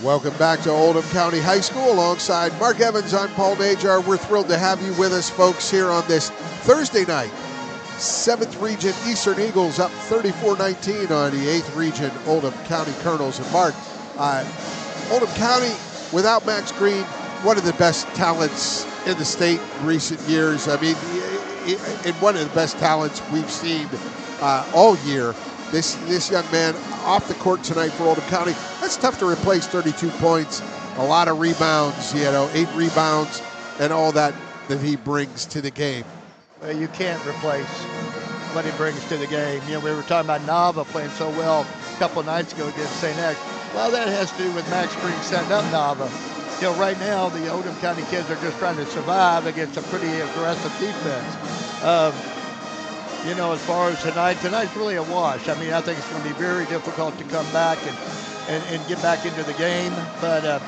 Welcome back to Oldham County High School. Alongside Mark Evans, I'm Paul Najar. We're thrilled to have you with us, folks, here on this Thursday night. 7th Region Eastern Eagles up 34-19 on the 8th Region Oldham County Colonels. And Mark, Oldham County, without Max Green, one of the best talents in the state in recent years. I mean, and one of the best talents we've seen all year. This young man off the court tonight for Oldham County. That's tough to replace 32 points, a lot of rebounds, 8 rebounds, and all that he brings to the game. Well, you can't replace what he brings to the game. We were talking about Nava playing so well a couple of nights ago against St. X. Well, that has to do with Max Green setting up Nava. Right now, the Oldham County kids are just trying to survive against a pretty aggressive defense. As far as tonight's really a wash. I mean, I think it's going to be very difficult to come back and get back into the game. But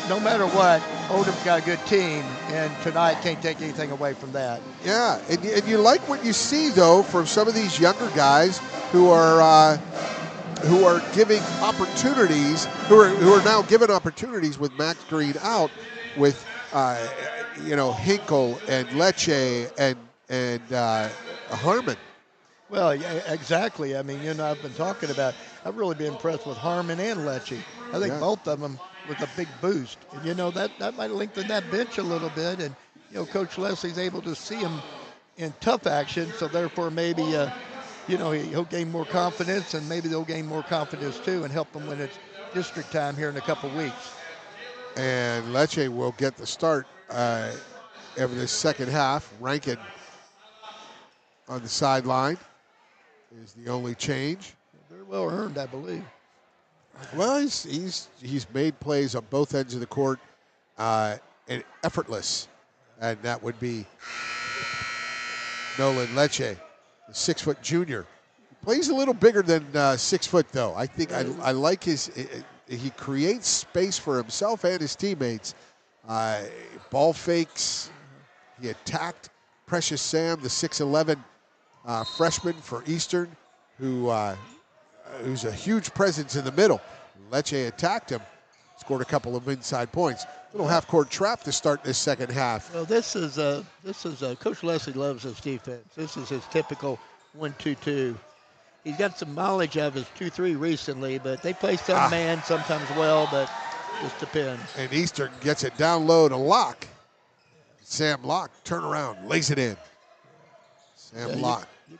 no matter what, Oldham's got a good team, and tonight can't take anything away from that. Yeah, and you like what you see, though, from some of these younger guys who are giving opportunities, who are now given opportunities with Max Green out, with Hinkle and Lecce and Harmon. Well, yeah, exactly. I mean, I've been talking about, I've really been impressed with Harmon and Lecce. I think both of them with a big boost. And, that might lengthen that bench a little bit. And, Coach Leslie's able to see them in tough action. So, therefore, maybe he'll gain more confidence, and maybe they'll gain more confidence too and help them when it's district time here in a couple weeks. And Lecce will get the start of this second half. Rankin on the sideline is the only change. Very well earned, I believe. Well, he's made plays on both ends of the court and effortless, and that would be Nolan Lecce, the 6-foot junior. He plays a little bigger than 6 foot, though. I think I like his. He creates space for himself and his teammates. Ball fakes. He attacked Precious Sam, the 6'11" freshman for Eastern, who's a huge presence in the middle. Lecce attacked him, scored a couple of inside points. Little half-court trap to start this second half. Well, this is Coach Leslie loves his defense. This is his typical 1-2-2. He's got some knowledge of his 2-3 recently, but they play some man, sometimes well, but just depends. And Eastern gets it down low to Locke. Sam Locke, turn around, lays it in. Sam Locke. You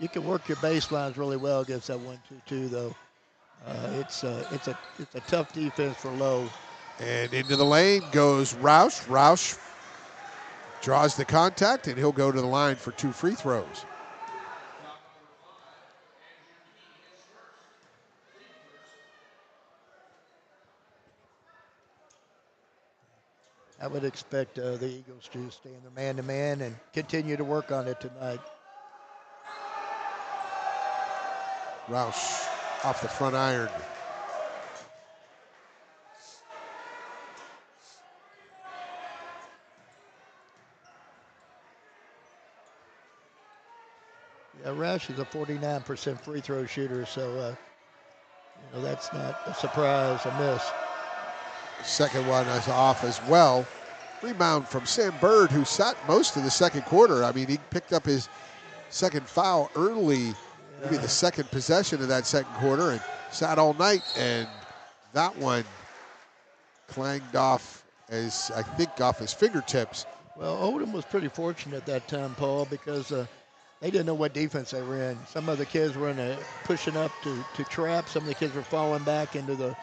can work your baselines really well against that 1-2-2, though. It's a tough defense for Lowe. And into the lane goes Roush. Roush draws the contact, and he'll go to the line for 2 free throws. I would expect the Eagles to stay in their man-to-man and continue to work on it tonight. Roush off the front iron. Yeah, Roush is a 49% free throw shooter, so that's not a surprise, a miss. Second one is off as well. Rebound from Sam Bird, who sat most of the second quarter. I mean, he picked up his second foul early, maybe the second possession of that second quarter, and sat all night. And that one clanged off off his fingertips. Well, Oldham was pretty fortunate at that time, Paul, because they didn't know what defense they were in. Some of the kids were pushing up to trap. Some of the kids were falling back into the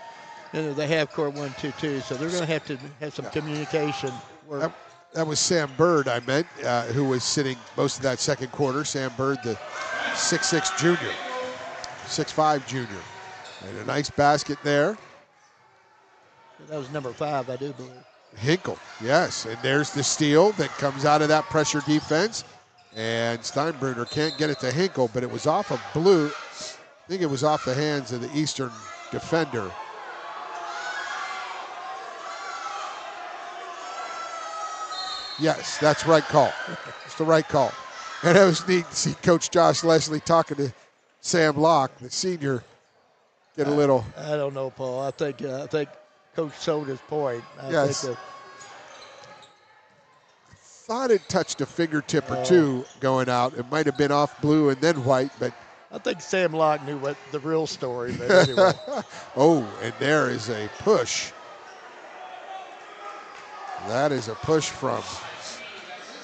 half-court 1-2-2. So they're going to have some communication work. That was Sam Bird, I meant, who was sitting most of that second quarter. Sam Bird, the 6'6 junior, 6'5 junior. And a nice basket there. That was number 5, I do believe. Hinkle, yes. And there's the steal that comes out of that pressure defense. And Steinbruner can't get it to Hinkle, but it was off of Blue. I think it was off the hands of the Eastern defender. Yes, that's right call. It's the right call. And it was neat to see Coach Josh Leslie talking to Sam Locke, the senior, get a little. I don't know, Paul. I think Coach sold his point. Yes. Thought it touched a fingertip or two going out. It might have been off Blue and then White, but. I think Sam Locke knew what the real story, but anyway. Oh, and there is a push. That is a push from.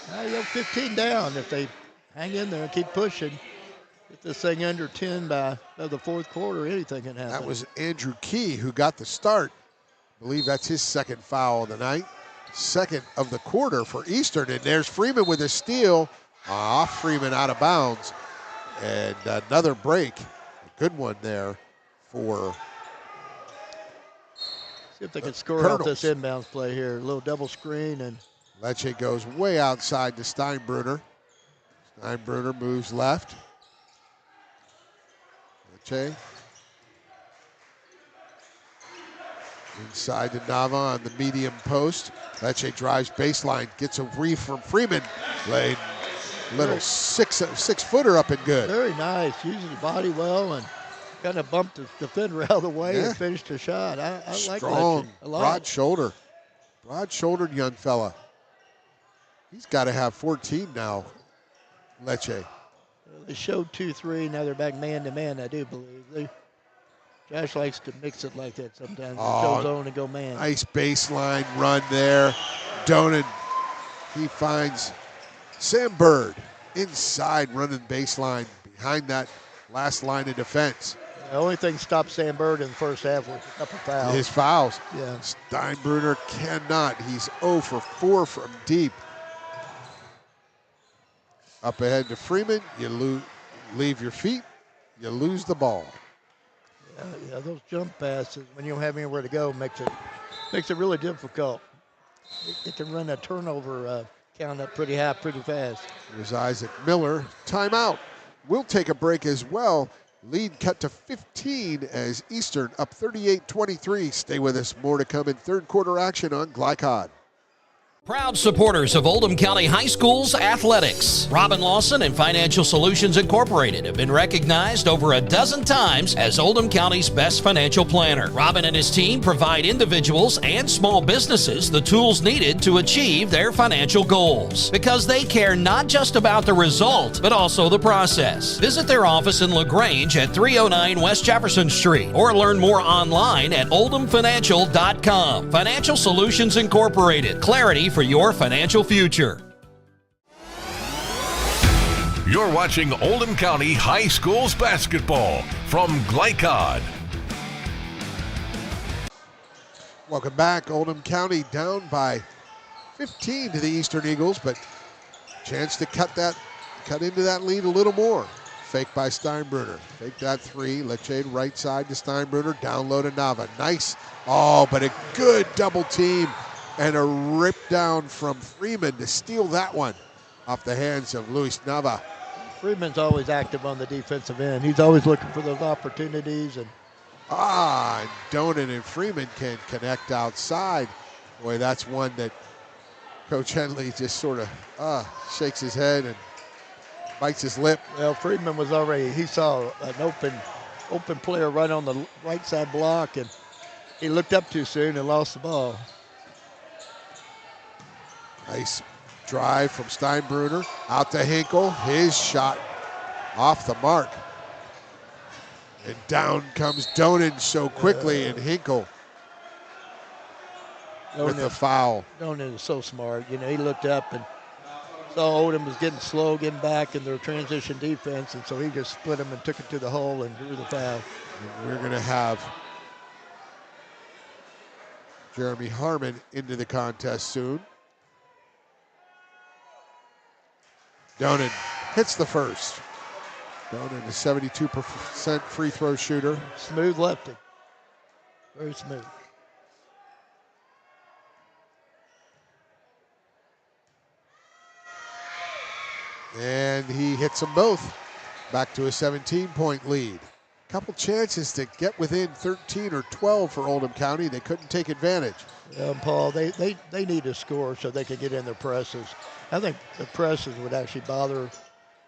15 down. If they hang in there and keep pushing, get this thing under 10 by the fourth quarter, anything can happen. That was Andrew Key who got the start. I believe that's his second foul of the night. Second of the quarter for Eastern. And there's Freeman with a steal. Off Freeman, out of bounds. And another break. A good one there for. See if they can score out this inbounds play here. A little double screen. And Lecce goes way outside to Steinbruner. Steinbruner moves left. Lecce. Inside to Nava on the medium post. Lecce drives baseline, gets a reef from Freeman. Laid little six-footer up and good. Very nice. Using the body well and kind of bumped the defender out of the way and finished the shot. I like Strong, a lot. Broad-shouldered young fella. He's got to have 14 now, Lecce. They showed 2-3. Now they're back man-to-man, I do believe. Josh likes to mix it like that sometimes. Go zone and go man. Nice baseline run there. Donan, he finds Sam Bird inside running baseline behind that last line of defense. The only thing stopped Sam Bird in the first half was a couple fouls. His fouls. Yeah. Steinbruner cannot. He's 0 for 4 from deep. Up ahead to Freeman. You leave your feet. You lose the ball. Yeah, those jump passes, when you don't have anywhere to go, makes it really difficult. It can run a turnover count up pretty high pretty fast. There's Isaac Miller. Timeout. We'll take a break as well. Lead cut to 15 as Eastern up 38-23. Stay with us. More to come in third quarter action on Glycod. Proud supporters of Oldham County High School's athletics. Robin Lawson and Financial Solutions Incorporated have been recognized over a dozen times as Oldham County's best financial planner. Robin and his team provide individuals and small businesses the tools needed to achieve their financial goals because they care not just about the result, but also the process. Visit their office in LaGrange at 309 West Jefferson Street or learn more online at oldhamfinancial.com. Financial Solutions Incorporated. Clarity for your financial future. You're watching Oldham County High Schools basketball from Glycod. Welcome back. Oldham County down by 15 to the Eastern Eagles, but chance to cut into that lead a little more. Fake by Steinbruner. Fake that three. Lecce right side to Steinbruner. Down low to Nava. Nice. Oh, but a good double team. And a rip down from Freeman to steal that one off the hands of Luis Nava. Freeman's always active on the defensive end. He's always looking for those opportunities. And Donan and Freeman can connect outside. Boy, that's one that Coach Henley just sort of shakes his head and bites his lip. Well, Freeman was already, he saw an open player right on the right side block, and he looked up too soon and lost the ball. Nice drive from Steinbruner. Out to Hinkle. His shot off the mark. And down comes Donan so quickly, and Hinkle with the foul. Donan is so smart. You know, he looked up and saw Oldham was getting slow, getting back in their transition defense, and so he just split them and took it to the hole and drew the foul. And we're going to have Jeremy Harmon into the contest soon. Donan hits the first. Donan is 72% free throw shooter. Smooth lefty. Very smooth. And he hits them both. Back to a 17-point lead. Couple chances to get within 13 or 12 for Oldham County. They couldn't take advantage. Paul, they need to score so they can get in their presses. I think the presses would actually bother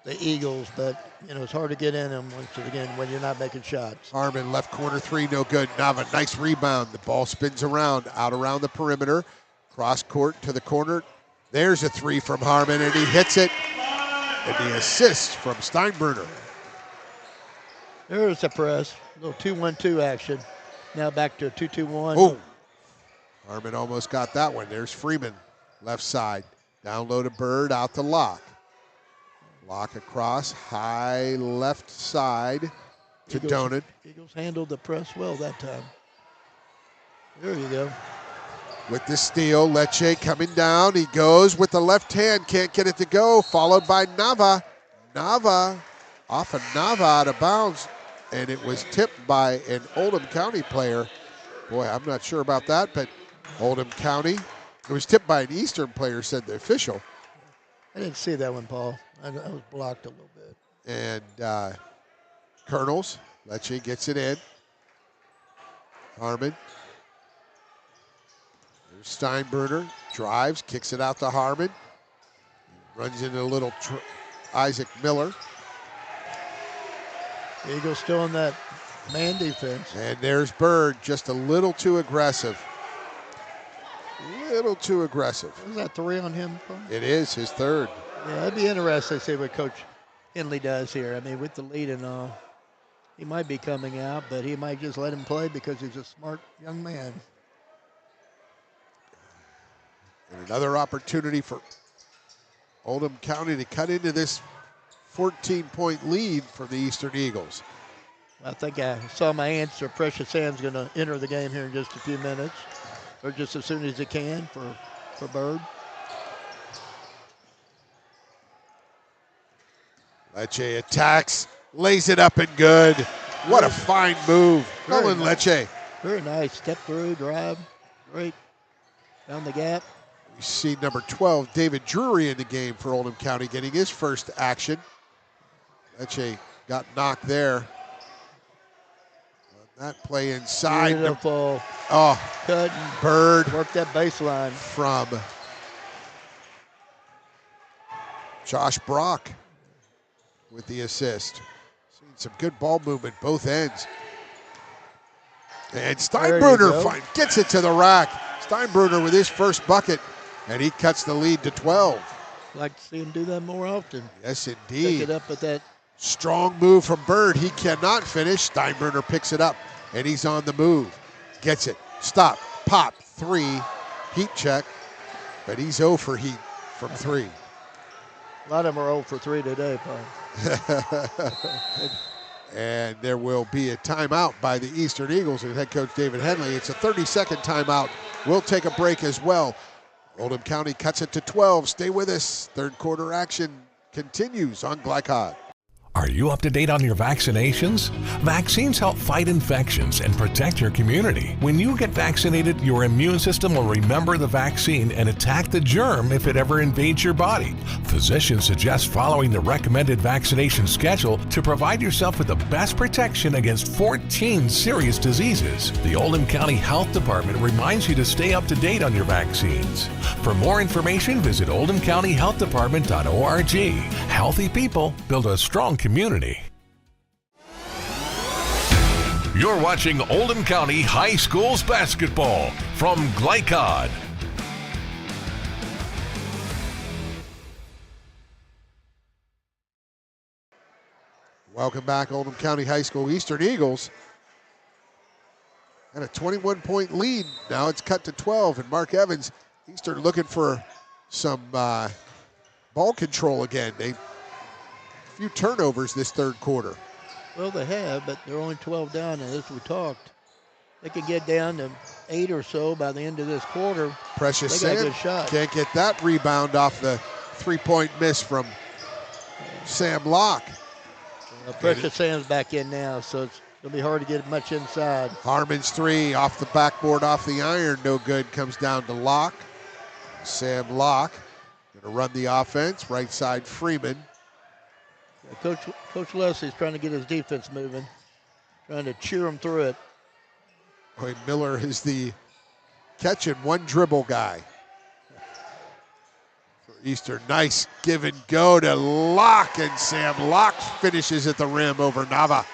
the Eagles, but you know it's hard to get in them once again when you're not making shots. Harmon left corner three, no good. Nava, nice rebound. The ball spins around, out around the perimeter, cross court to the corner. There's a three from Harmon, and he hits it. And the assist from Steinbruner. There's the press, a little 2-1-2 action. Now back to a 2-2-1. Oh, Harmon almost got that one. There's Freeman, left side. Down low to Bird, out to Locke. Locke across, high left side to Donan. Eagles handled the press well that time. There you go. With the steal, Lecce coming down. He goes with the left hand, can't get it to go. Followed by Nava. Nava, off of Nava out of bounds. And it was tipped by an Oldham County player. Boy, I'm not sure about that, but Oldham County. It was tipped by an Eastern player, said the official. I didn't see that one, Paul. I was blocked a little bit. And Colonels, Lecce gets it in. Harmon. There's Steinbruner, drives, kicks it out to Harmon. Runs into a little Isaac Miller. The Eagles still in that man defense. And there's Bird, just a little too aggressive. Little too aggressive. Was that three on him, Paul? It is his third. Yeah, it'd be interesting to see what Coach Henley does here. I mean, with the lead and all, he might be coming out, but he might just let him play because he's a smart young man. And another opportunity for Oldham County to cut into this 14-point lead from the Eastern Eagles. I think I saw my answer. Precious Sam's going to enter the game here in just a few minutes, or just as soon as he can for Bird. Lecce attacks, lays it up and good. What a fine move. Nolan Lecce. Very nice. Step through, drive. Great. Down the gap. We see number 12, David Drury, in the game for Oldham County, getting his first action. Lecce got knocked there. That play inside. Beautiful. Oh, cut. Bird. Work that baseline. From Josh Brock with the assist. Seen some good ball movement both ends. And Steinbruner gets it to the rack. Steinbruner with his first bucket, and he cuts the lead to 12. Like to see him do that more often. Yes, indeed. Pick it up with that. Strong move from Bird. He cannot finish. Steinbruner picks it up, and he's on the move. Gets it. Stop. Pop. 3. Heat check. But he's 0 for heat from 3. A lot of them are 0 for 3 today, Paul. And there will be a timeout by the Eastern Eagles and head coach David Henley. It's a 30-second timeout. We'll take a break as well. Oldham County cuts it to 12. Stay with us. Third quarter action continues on Glycod. Are you up to date on your vaccinations? Vaccines help fight infections and protect your community. When you get vaccinated, your immune system will remember the vaccine and attack the germ if it ever invades your body. Physicians suggest following the recommended vaccination schedule to provide yourself with the best protection against 14 serious diseases. The Oldham County Health Department reminds you to stay up to date on your vaccines. For more information, visit oldhamcountyhealthdepartment.org. Healthy people build a strong community. You're watching Oldham County High Schools basketball from Glycod. Welcome back, Oldham County High School. Eastern Eagles had a 21-point lead. Now it's cut to 12, and Mark Evans, Eastern looking for some ball control again. They few turnovers this third quarter. Well, they have, but they're only 12 down, and as we talked, they could get down to 8 or so by the end of this quarter. Precious They got a Sam good shot. can't get that rebound off the three-point miss from Sam Locke. Precious Sam's back in now, so it's going to be hard to get much inside. Harmon's 3 off the backboard, off the iron, no good. Comes down to Locke. Sam Locke going to run the offense. Right side, Freeman. Coach Leslie's trying to get his defense moving, trying to cheer him through it. Boy, Miller is the catch and one dribble guy for Eastern. Nice give and go to Locke, and Sam Locke finishes at the rim over Nava.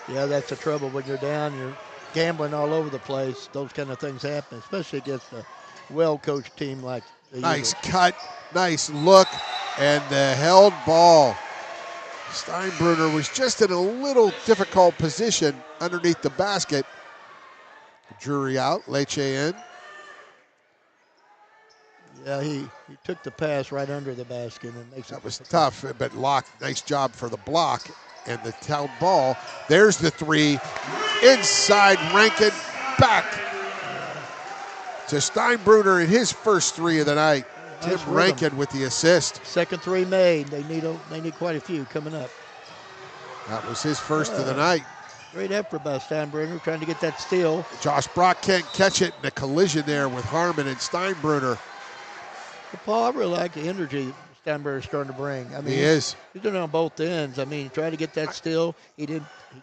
Yeah, that's the trouble when you're down. You're gambling all over the place. Those kind of things happen, especially against a well-coached team like the Nice Eagles. cut, nice look, and the held ball. Steinbruner was just in a little difficult position underneath the basket. Drury out, Lecce in. Yeah, he took the pass right under the basket and makes That it was tough, but Locke, nice job for the block and the held ball. There's the 3. Inside, Rankin, back to Steinbruner in his first 3 of the night. Nice Tim rhythm. Rankin with the assist. Second 3 made. They need quite a few coming up. That was his first of the night. Great effort by Steinbruner trying to get that steal. Josh Brock can't catch it in a collision there with Harmon and Steinbruner. But Paul, I really like the energy Steinbruner's starting to bring. I mean, He is. He's doing it on both ends. I mean, trying to get that steal. He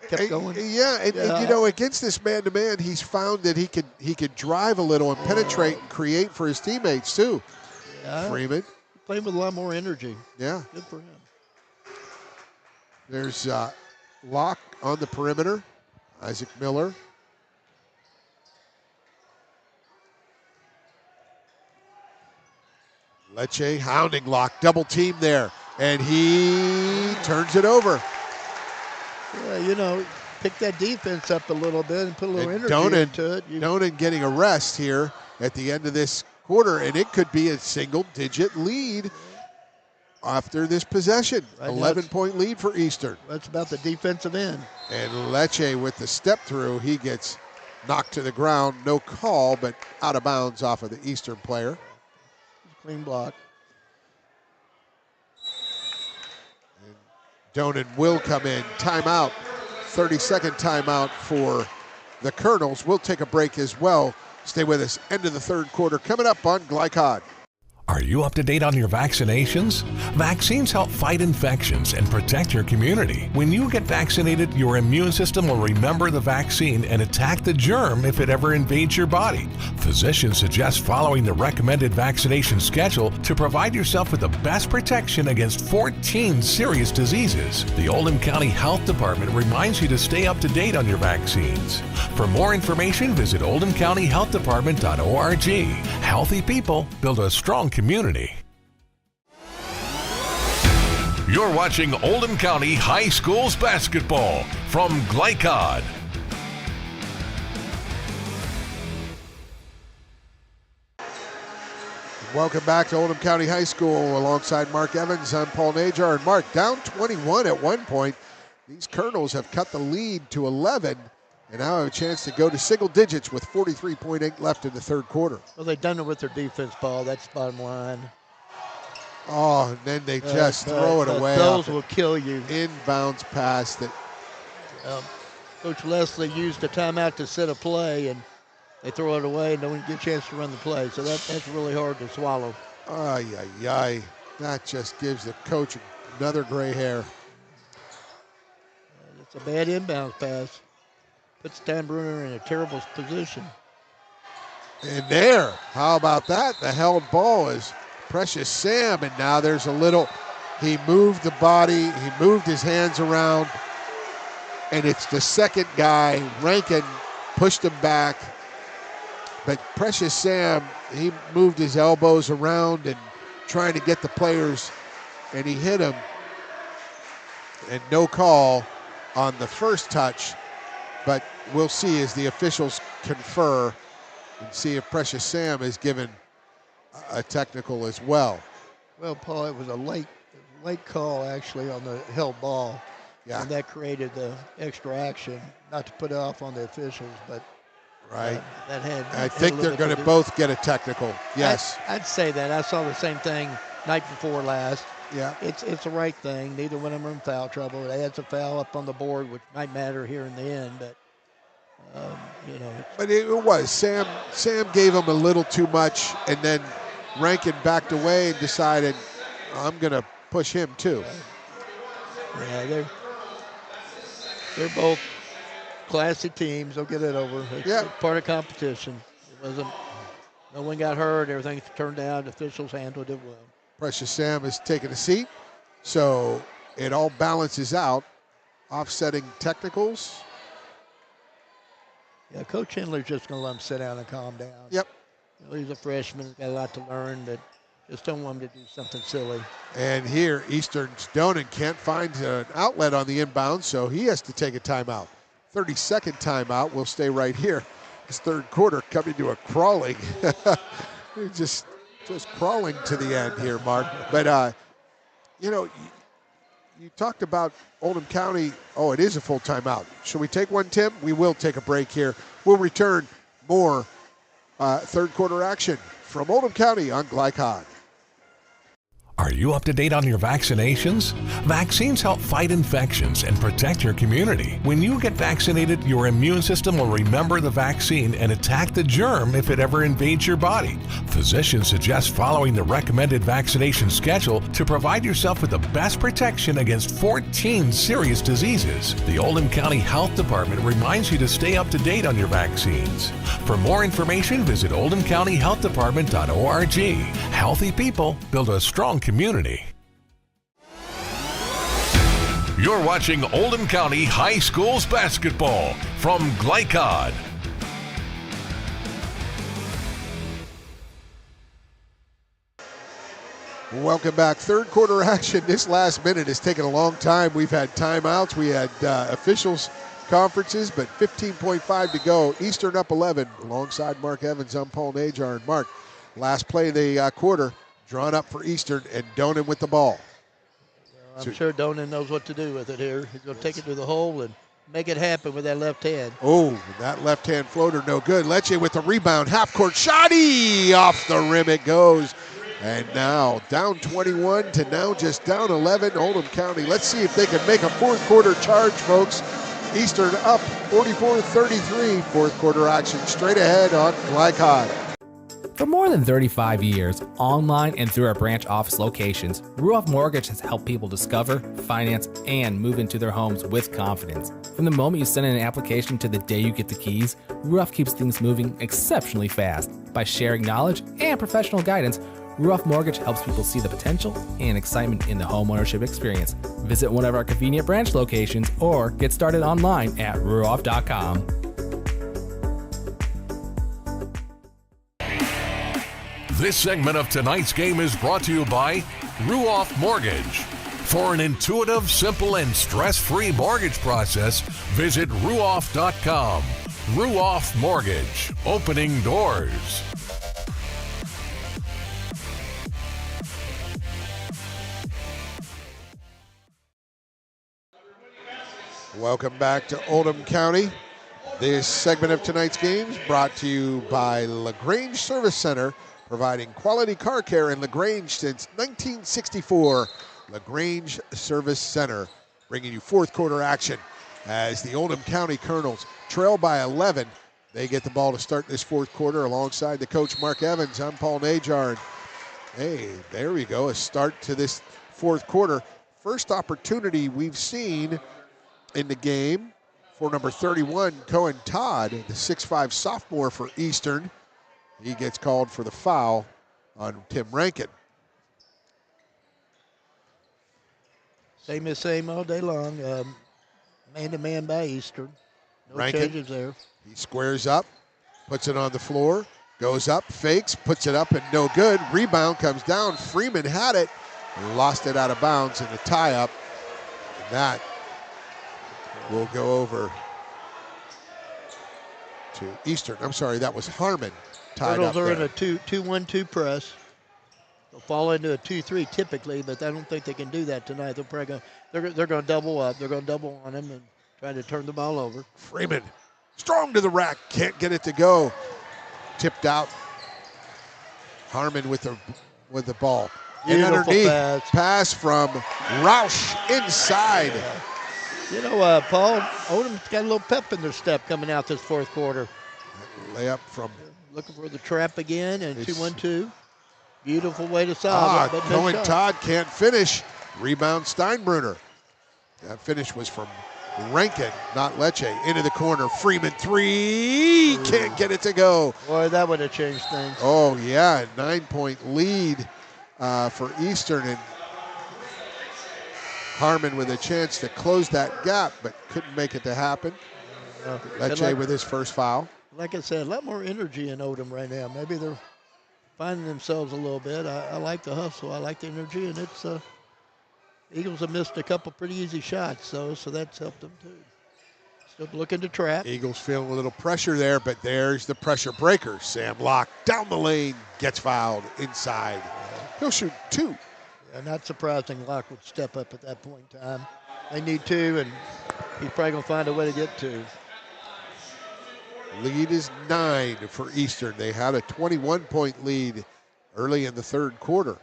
kept going. Yeah, and you know, against this man-to-man, he's found that he could drive a little and penetrate and create for his teammates too. Yeah. Freeman. Playing with a lot more energy. Yeah. Good for him. There's Locke on the perimeter. Isaac Miller. Lecce hounding Locke. Double team there. And he turns it over. Yeah, you know, pick that defense up a little bit and put a little And energy into it. Donan getting a rest here at the end of this quarter, and it could be a single-digit lead. after this possession. Right, 11-point lead for Eastern. That's about the defensive end. And Lecce with the step through, he gets knocked to the ground. No call, but out of bounds off of the Eastern player. Clean block. And Donan will come in. Timeout. 30-second timeout for the Colonels. We'll take a break as well. Stay with us. End of the third quarter coming up on Glycod. Are you up to date on your vaccinations? Vaccines help fight infections and protect your community. When you get vaccinated, your immune system will remember the vaccine and attack the germ if it ever invades your body. Physicians suggest following the recommended vaccination schedule to provide yourself with the best protection against 14 serious diseases. The Oldham County Health Department reminds you to stay up to date on your vaccines. For more information, visit oldhamcountyhealthdepartment.org. Healthy people build a strong community. You're watching Oldham County High Schools basketball from Glycod. Welcome back to Oldham County High School alongside Mark Evans. I'm Paul Najar. And Mark, down 21 at one point. These Colonels have cut the lead to 11 and now have a chance to go to single digits with 43.8 left in the third quarter. Well, they've done it with their defense, Paul. That's the bottom line. Oh, and then they just throw it away. Those will kill you. Inbounds pass that. Coach Leslie used the timeout to set a play, and they throw it away and don't get a chance to run the play. So that's really hard to swallow. Ay, ay, ay. That just gives the coach another gray hair. It's a bad inbounds pass. Puts Brunner in a terrible position. And there, how about that? The held ball is Precious Sam, and now there's a little, he moved the body, he moved his hands around, and it's the second guy, Rankin, pushed him back. But Precious Sam, he moved his elbows around and trying to get the players, and he hit him. And no call on the first touch, but we'll see as the officials confer and see if Precious Sam is given a technical as well. Well, Paul, it was a late call actually on the held ball. Yeah. And that created the extra action, not to put it off on the officials, but right. I think they're going to both get a technical. Yes. I'd say that. I saw the same thing night before last. Yeah. It's the right thing. Neither one of them are in foul trouble. They had a foul up on the board, which might matter here in the end, but you know. But it was Sam gave him a little too much, and then Rankin backed away and decided, I'm going to push him too. Yeah, they're both classy teams. They'll get it over. It's part of competition. It wasn't. No one got hurt. Everything turned out. The officials handled it well. Precious Sam has taken a seat, so it all balances out. Offsetting technicals. Yeah, Coach Hindler's just going to let him sit down and calm down. Yep. You know, he's a freshman. He's got a lot to learn, but just don't want him to do something silly. And here, Eastern's Donan can't find an outlet on the inbound, so he has to take a timeout. 30-second timeout. We'll stay right here. This third quarter coming to a crawling. just crawling to the end here, Mark. But, you know, you talked about Oldham County. Oh, it is a full timeout. Should we take one, Tim? We will take a break here. We'll return more third quarter action from Oldham County on Glycod. Are you up to date on your vaccinations? Vaccines help fight infections and protect your community. When you get vaccinated, your immune system will remember the vaccine and attack the germ if it ever invades your body. Physicians suggest following the recommended vaccination schedule to provide yourself with the best protection against 14 serious diseases. The Oldham County Health Department reminds you to stay up to date on your vaccines. For more information, visit oldhamcountyhealthdepartment.org. Healthy people build a strong community. You're watching Oldham County High Schools basketball from Glycod. Welcome back. Third quarter action. This last minute has taken a long time. We've had timeouts. We had officials conferences, but 15.5 to go. Eastern up 11 alongside Mark Evans. I'm Paul Najar. And Mark, last play of the quarter drawn up for Eastern, and Donan with the ball. I'm sure Donan knows what to do with it here. He's going to take it to the hole and make it happen with that left hand. Oh, that left-hand floater, no good. Lecce with the rebound, half-court shotty, off the rim it goes. And now down 21 to now just down 11, Oldham County. Let's see if they can make a fourth quarter charge, folks. Eastern up 44-33, fourth quarter action straight ahead on Glycod. For more than 35 years, online and through our branch office locations, Ruoff Mortgage has helped people discover, finance, and move into their homes with confidence. From the moment you send in an application to the day you get the keys, Ruoff keeps things moving exceptionally fast. By sharing knowledge and professional guidance, Ruoff Mortgage helps people see the potential and excitement in the homeownership experience. Visit one of our convenient branch locations or get started online at ruoff.com. This segment of tonight's game is brought to you by Ruoff Mortgage. For an intuitive, simple, and stress-free mortgage process, visit ruoff.com. Ruoff Mortgage, opening doors. Welcome back to Oldham County. This segment of tonight's game is brought to you by LaGrange Service Center, providing quality car care in LaGrange since 1964. LaGrange Service Center, bringing you fourth quarter action as the Oldham County Colonels trail by 11. They get the ball to start this fourth quarter alongside the coach Mark Evans. I'm Paul Najar. And hey, there we go, a start to this fourth quarter. First opportunity we've seen in the game for number 31, Cohen Todd, the 6'5 sophomore for Eastern. He gets called for the foul on Tim Rankin. Same as same all day long. Man-to-man by Eastern. No Rankin, changes there. he squares up, puts it on the floor, goes up, fakes, puts it up, and no good. Rebound comes down. Freeman had it, lost it out of bounds in the tie-up. And that will go over to Eastern. I'm sorry, that was Harmon tied Turtles up are there. in a 2-1-2 press. They'll fall into a 2-3 typically, but I don't think they can do that tonight. They're going to double up. They're going to double on him and try to turn the ball over. Freeman, strong to the rack, can't get it to go. Tipped out. Harmon with the ball. Beautiful and underneath, pass from Roush inside. You know, Paul, Oldham's got a little pep in their step coming out this fourth quarter. Layup from... Looking for the trap again, and 2-1-2. Beautiful way to solve it, but no Cohen shot. Todd can't finish. Rebound Steinbruner. That finish was from Rankin, not Lecce. Into the corner. Freeman three. Can't get it to go. Boy, that would have changed things. Oh, yeah. 9-point lead for Eastern. And Harmon with a chance to close that gap, but couldn't make it to happen. Lecce with his first foul. Like I said, a lot more energy in Oldham right now. Maybe they're finding themselves a little bit. I like the hustle. I like the energy, and it's Eagles have missed a couple pretty easy shots, so that's helped them too. Still looking to trap. Eagles feeling a little pressure there, but there's the pressure breaker. Sam Locke down the lane, gets fouled inside. He'll shoot two. Yeah, not surprising Locke would step up at that point in time. They need two, and he's probably going to find a way to get two. Lead is 9 for Eastern. They had a 21-point lead early in the third quarter.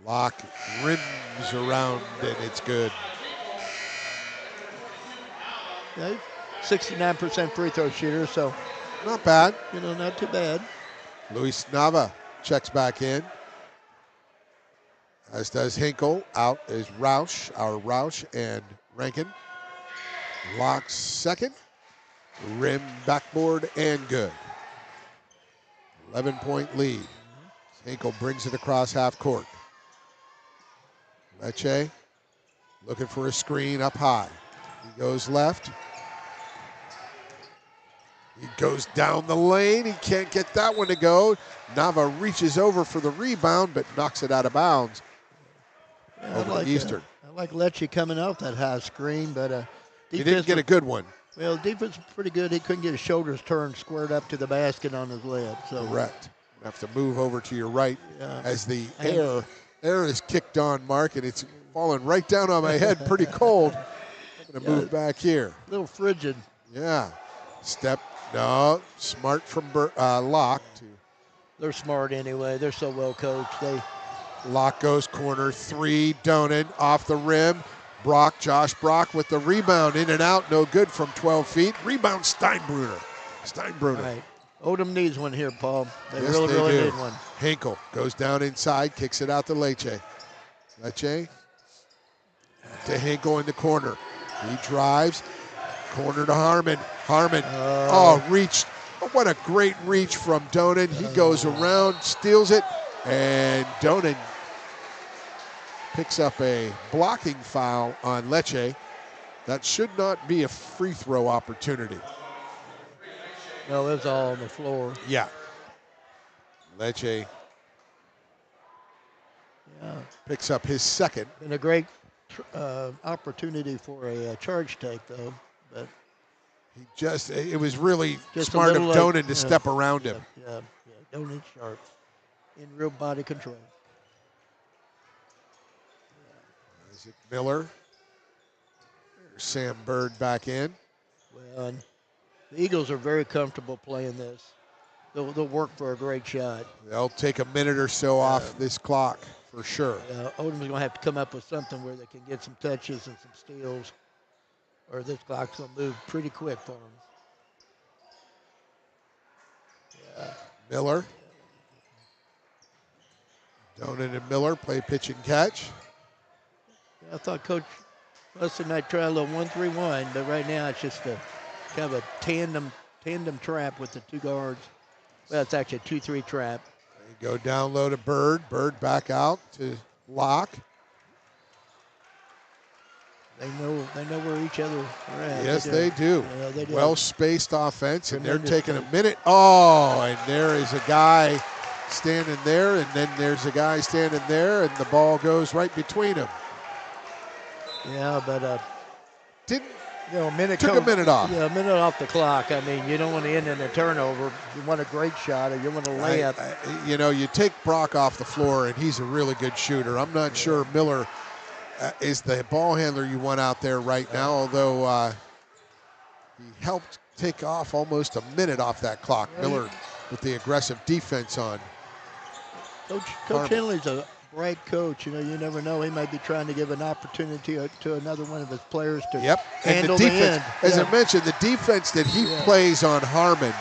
Locke rims around, and it's good. Yeah, 69% free throw shooter, so not bad. You know, not too bad. Luis Nava checks back in, as does Hinkle. Out is Roush, our Roush and Rankin. Locke's second, rim, backboard, and good. 11-point lead. Hinkle brings it across half court. Lecce looking for a screen up high. He goes left. He goes down the lane. He can't get that one to go. Nava reaches over for the rebound, but knocks it out of bounds. Yeah, over to Eastern. I like Lecce coming off that high screen, but he didn't get a good one. Well, defense was pretty good. He couldn't get his shoulders turned squared up to the basket on his left. So correct. Have to move over to your right as the air is kicked on, Mark, and it's falling right down on my head, pretty cold. I'm going to move back here. A little frigid. Yeah. Step, no, smart from Locke. They're smart anyway. They're so well coached. Locke goes corner 3, Donan off the rim. Josh Brock with the rebound, in and out, no good from 12 feet. Rebound Steinbruner. Right. Oldham needs one here, Paul. They Yes, really do. need one. Hinkle goes down inside, kicks it out to Lecce. Lecce to Hinkle in the corner. He drives, corner to Harmon. Harmon, reached. What a great reach from Donan. He goes around, steals it, and Donan picks up a blocking foul on Lecce. That should not be a free throw opportunity. No, it's all on the floor. Yeah. Lecce picks up his second. Been a great opportunity for a charge take, though. But it was really just smart of Donan to step around him. Yeah, Donan sharp. In real body control. Isaac Miller. There's Sam Bird back in. Well, the Eagles are very comfortable playing this. They'll work for a great shot. They'll take a minute or so off this clock for sure. Oldham's going to have to come up with something where they can get some touches and some steals, or this clock's going to move pretty quick for them. Yeah. Miller. Donan and Miller play pitch and catch. Yeah, I thought Coach Rustin might try a little 1-3-1, but right now it's just a kind of a tandem trap with the two guards. Well, it's actually a 2-3 trap. They go down low to Bird. Bird back out to Locke. They know where each other are at. Yes, they do. Yeah, they do. Well-spaced offense, and they're Tremendous taking a minute. Oh, and there is a guy standing there, and then there's a guy standing there, and the ball goes right between them. Yeah, but took a minute off. Yeah, a minute off the clock. I mean, you don't want to end in a turnover. You want a great shot, or you want a layup. You take Brock off the floor, and he's a really good shooter. I'm not sure Miller is the ball handler you want out there right now, although he helped take off almost a minute off that clock. Miller with the aggressive defense on. Coach Henley's a bright coach. You never know. He might be trying to give an opportunity to another one of his players to handle and the defense, the end. As I mentioned, the defense that he plays on Harmon,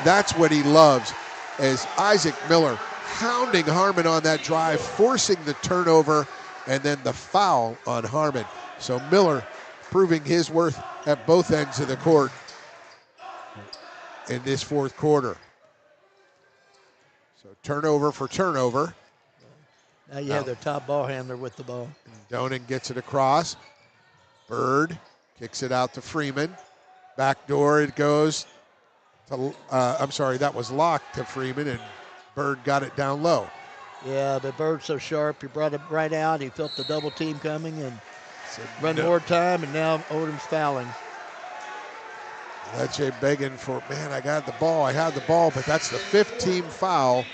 that's what he loves, as Isaac Miller hounding Harmon on that drive, forcing the turnover, and then the foul on Harmon. So Miller proving his worth at both ends of the court in this fourth quarter. So turnover for turnover. Now you have their top ball handler with the ball. Donan gets it across. Bird kicks it out to Freeman. Backdoor it goes to, that was locked to Freeman, and Bird got it down low. Yeah, but Bird's so sharp. He brought it right out. He felt the double team coming and run more time, and now Oldham's fouling. Lecce begging for, man, I had the ball, but that's the fifth team foul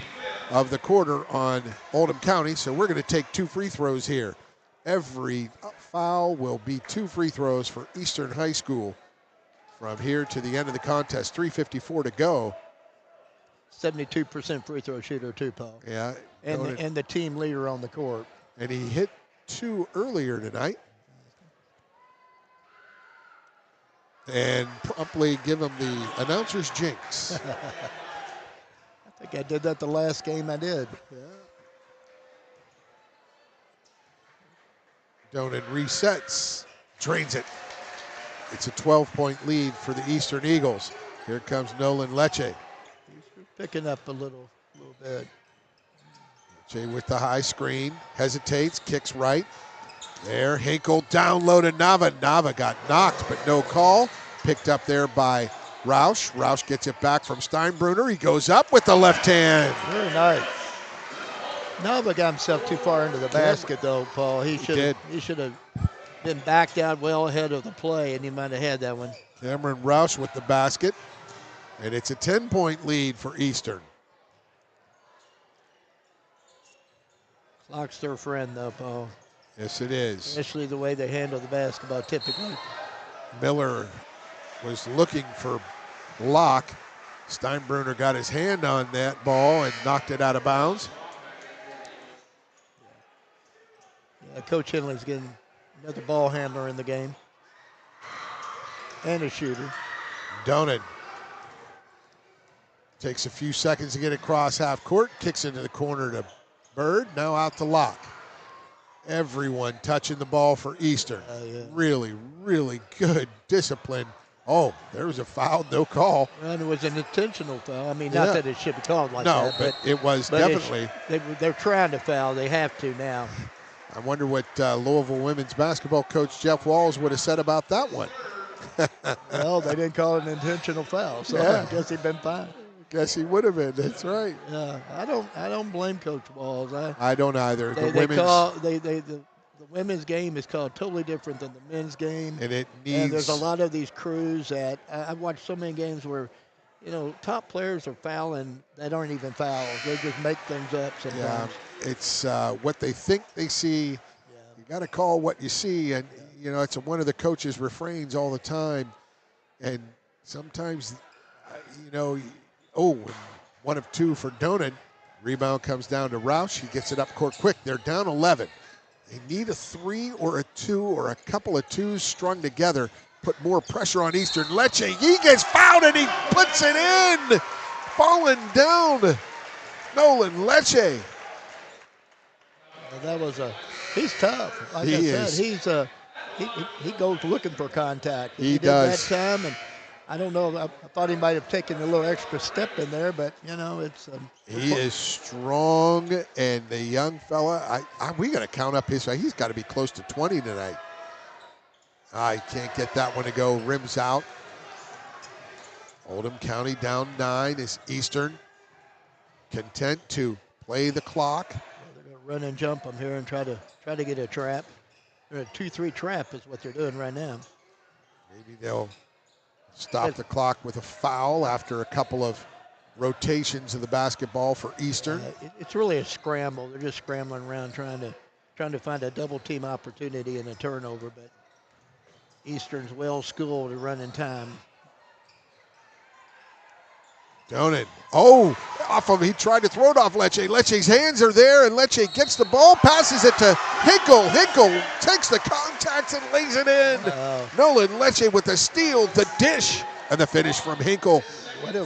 of the quarter on Oldham County, so we're going to take 2 free throws here. Every foul will be 2 free throws for Eastern High School from here to the end of the contest. 3:54 to go. 72% free throw shooter too, Paul. Yeah. And the team leader on the court. And he hit 2 earlier tonight. And promptly give him the announcer's jinx. I think I did that the last game I did. Yeah. Donan resets, drains it. It's a 12-point lead for the Eastern Eagles. Here comes Nolan Lecce. He's picking up a little bit. Lecce with the high screen, hesitates, kicks right. There, Hinkle down low to Nava. Nava got knocked, but no call. Picked up there by Roush. Roush gets it back from Steinbruner. He goes up with the left hand. Very nice. Nava got himself too far into the basket, though, Paul. He should have been backed out well ahead of the play, and he might have had that one. Cameron Roush with the basket. And it's a 10-point lead for Eastern. Clock's their friend, though, Paul. Yes, it is. Especially the way they handle the basketball typically. Miller was looking for block. Steinbruner got his hand on that ball and knocked it out of bounds. Yeah, Coach Henley's getting another ball handler in the game. And a shooter. Donan takes a few seconds to get across half court, kicks into the corner to Bird, now out to Locke. Everyone touching the ball for Eastern. Yeah. Really, really good discipline. Oh, there was a foul, no call. And it was an intentional foul. I mean, not that it should be called like no, that. but it was definitely. They're trying to foul. They have to now. I wonder what Louisville women's basketball coach Jeff Walls would have said about that one. Well, they didn't call it an intentional foul, so I guess he'd been fine. Guess he would have been. That's right. Yeah, I don't blame Coach Walls. I don't either. The women's game is called totally different than the men's game, and it needs. And there's a lot of these crews that I've watched so many games where, top players are fouling that aren't even fouls. They just make things up sometimes. Yeah, it's what they think they see. Yeah. You got to call what you see, and it's one of the coaches' refrains all the time. And sometimes, one of two for Donan. Rebound comes down to Roush. He gets it up court quick. They're down 11. They need a 3 or a 2 or a couple of twos strung together. Put more pressure on Eastern. Lecce, he gets fouled and he puts it in. Falling down. Nolan Lecce. That was he's tough. Like I said, he goes looking for contact. He does. That time, and I don't know. I thought he might have taken a little extra step in there, but it's. He is strong, and the young fella. We got to count up his. He's got to be close to 20 tonight. I can't get that one to go. Rims out. Oldham County down 9 is Eastern. Content to play the clock. They're going to run and jump them here and try to get a trap. They're a 2-3 trap is what they're doing right now. Maybe they'll stop the clock with a foul after a couple of rotations of the basketball for Eastern. It's really a scramble. They're just scrambling around trying to find a double team opportunity and a turnover, but Eastern's well schooled to run in time. Donan. Oh, off of he tried to throw it off Lecce. Lecce's hands are there, and Lecce gets the ball, passes it to Hinkle. Hinkle takes the contact and lays it in. Nolan Lecce with the steal, the dish, and the finish from Hinkle. What a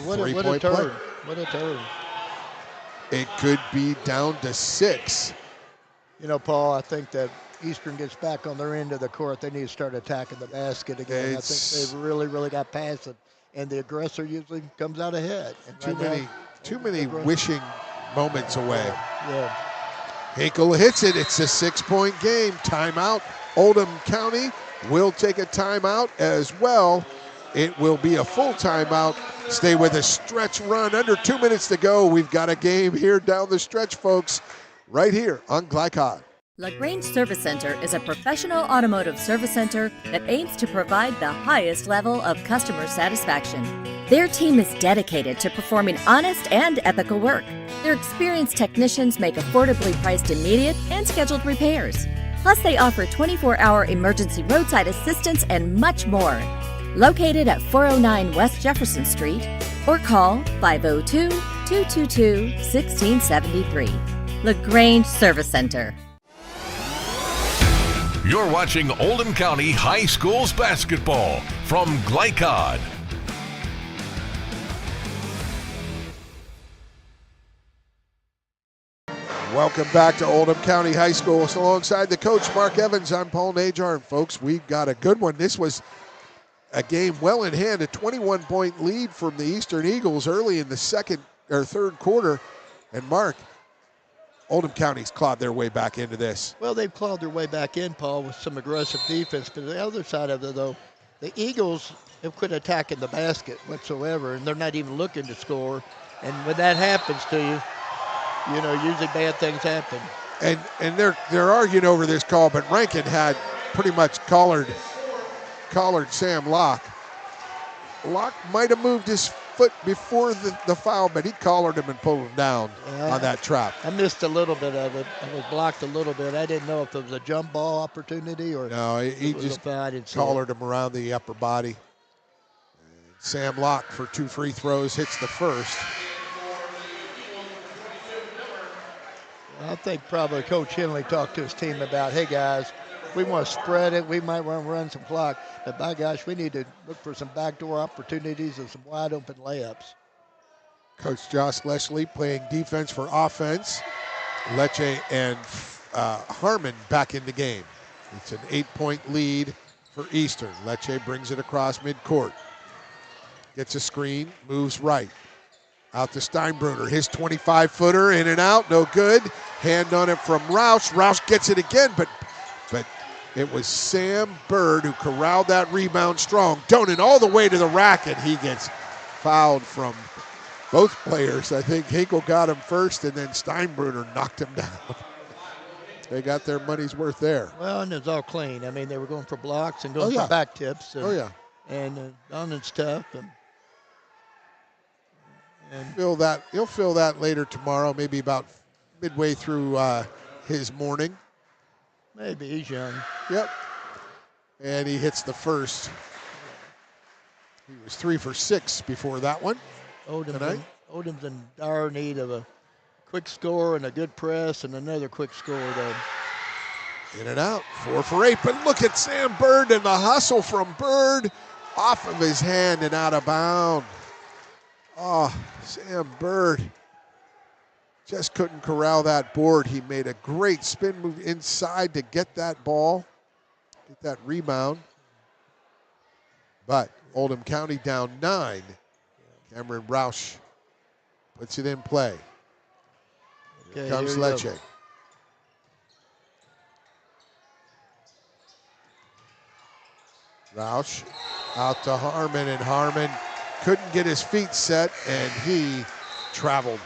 turn. What a turn. It could be down to 6. Paul, I think that Eastern gets back on their end of the court. They need to start attacking the basket again. I think they've really, really got past it. And the aggressor usually comes out ahead. And too many wishing moments away. Yeah. Hinkle hits it. It's a 6-point game. Timeout. Oldham County will take a timeout as well. It will be a full timeout. Stay with a stretch run. Under 2 minutes to go. We've got a game here down the stretch, folks, right here on Glycod. LaGrange Service Center is a professional automotive service center that aims to provide the highest level of customer satisfaction. Their team is dedicated to performing honest and ethical work. Their experienced technicians make affordably priced immediate and scheduled repairs. Plus, they offer 24-hour emergency roadside assistance and much more. Located at 409 West Jefferson Street, or call 502-222-1673. LaGrange Service Center. You're watching Oldham County High Schools basketball from Glycod. Welcome back to Oldham County High School. Alongside the coach, Mark Evans, I'm Paul Najar. And folks, we've got a good one. This was a game well in hand, a 21-point lead from the Eastern Eagles early in the third quarter. And Mark, Oldham County's clawed their way back into this. Well, they've clawed their way back in, Paul, with some aggressive defense. But the other side of it, though, the Eagles have quit attacking the basket whatsoever, and they're not even looking to score. And when that happens to you, usually bad things happen. And they're arguing over this call, but Rankin had pretty much collared Sam Locke. Locke might have moved his foot before the foul, but he collared him and pulled him down on that trap. I missed a little bit of it. I was blocked a little bit. I didn't know if it was a jump ball opportunity or no. He just collared him around the upper body. And Sam Locke for 2 free throws hits the first. I think probably Coach Henley talked to his team about, hey guys, we want to spread it. We might want to run some clock, but by gosh, we need to look for some backdoor opportunities and some wide open layups. Coach Josh Leslie playing defense for offense. Lecce and Harmon back in the game. It's an 8-point lead for Eastern. Lecce brings it across midcourt. Gets a screen, moves right. Out to Steinbruner, his 25-footer, in and out, no good. Hand on it from Roush. Roush gets it again, but it was Sam Bird who corralled that rebound strong. Donan all the way to the rack, and he gets fouled from both players. I think Hinkle got him first, and then Steinbruner knocked him down. They got their money's worth there. Well, and it's all clean. I mean, they were going for blocks and going for back tips. And, And Donan's tough. And he'll feel that later tomorrow, maybe about midway through his morning. Maybe he's young. Yep. And he hits the first. He was 3 for 6 before that one. Oldham's in dire need of a quick score and a good press and another quick score, though. In and out, 4 for 8. But look at Sam Bird and the hustle from Bird off of his hand and out of bounds. Oh, Sam Bird just couldn't corral that board. He made a great spin move inside to get that ball, get that rebound. But Oldham County down 9. Cameron Roush puts it in play. Here comes Lecce. Roush out to Harmon, and Harmon couldn't get his feet set, and he traveled.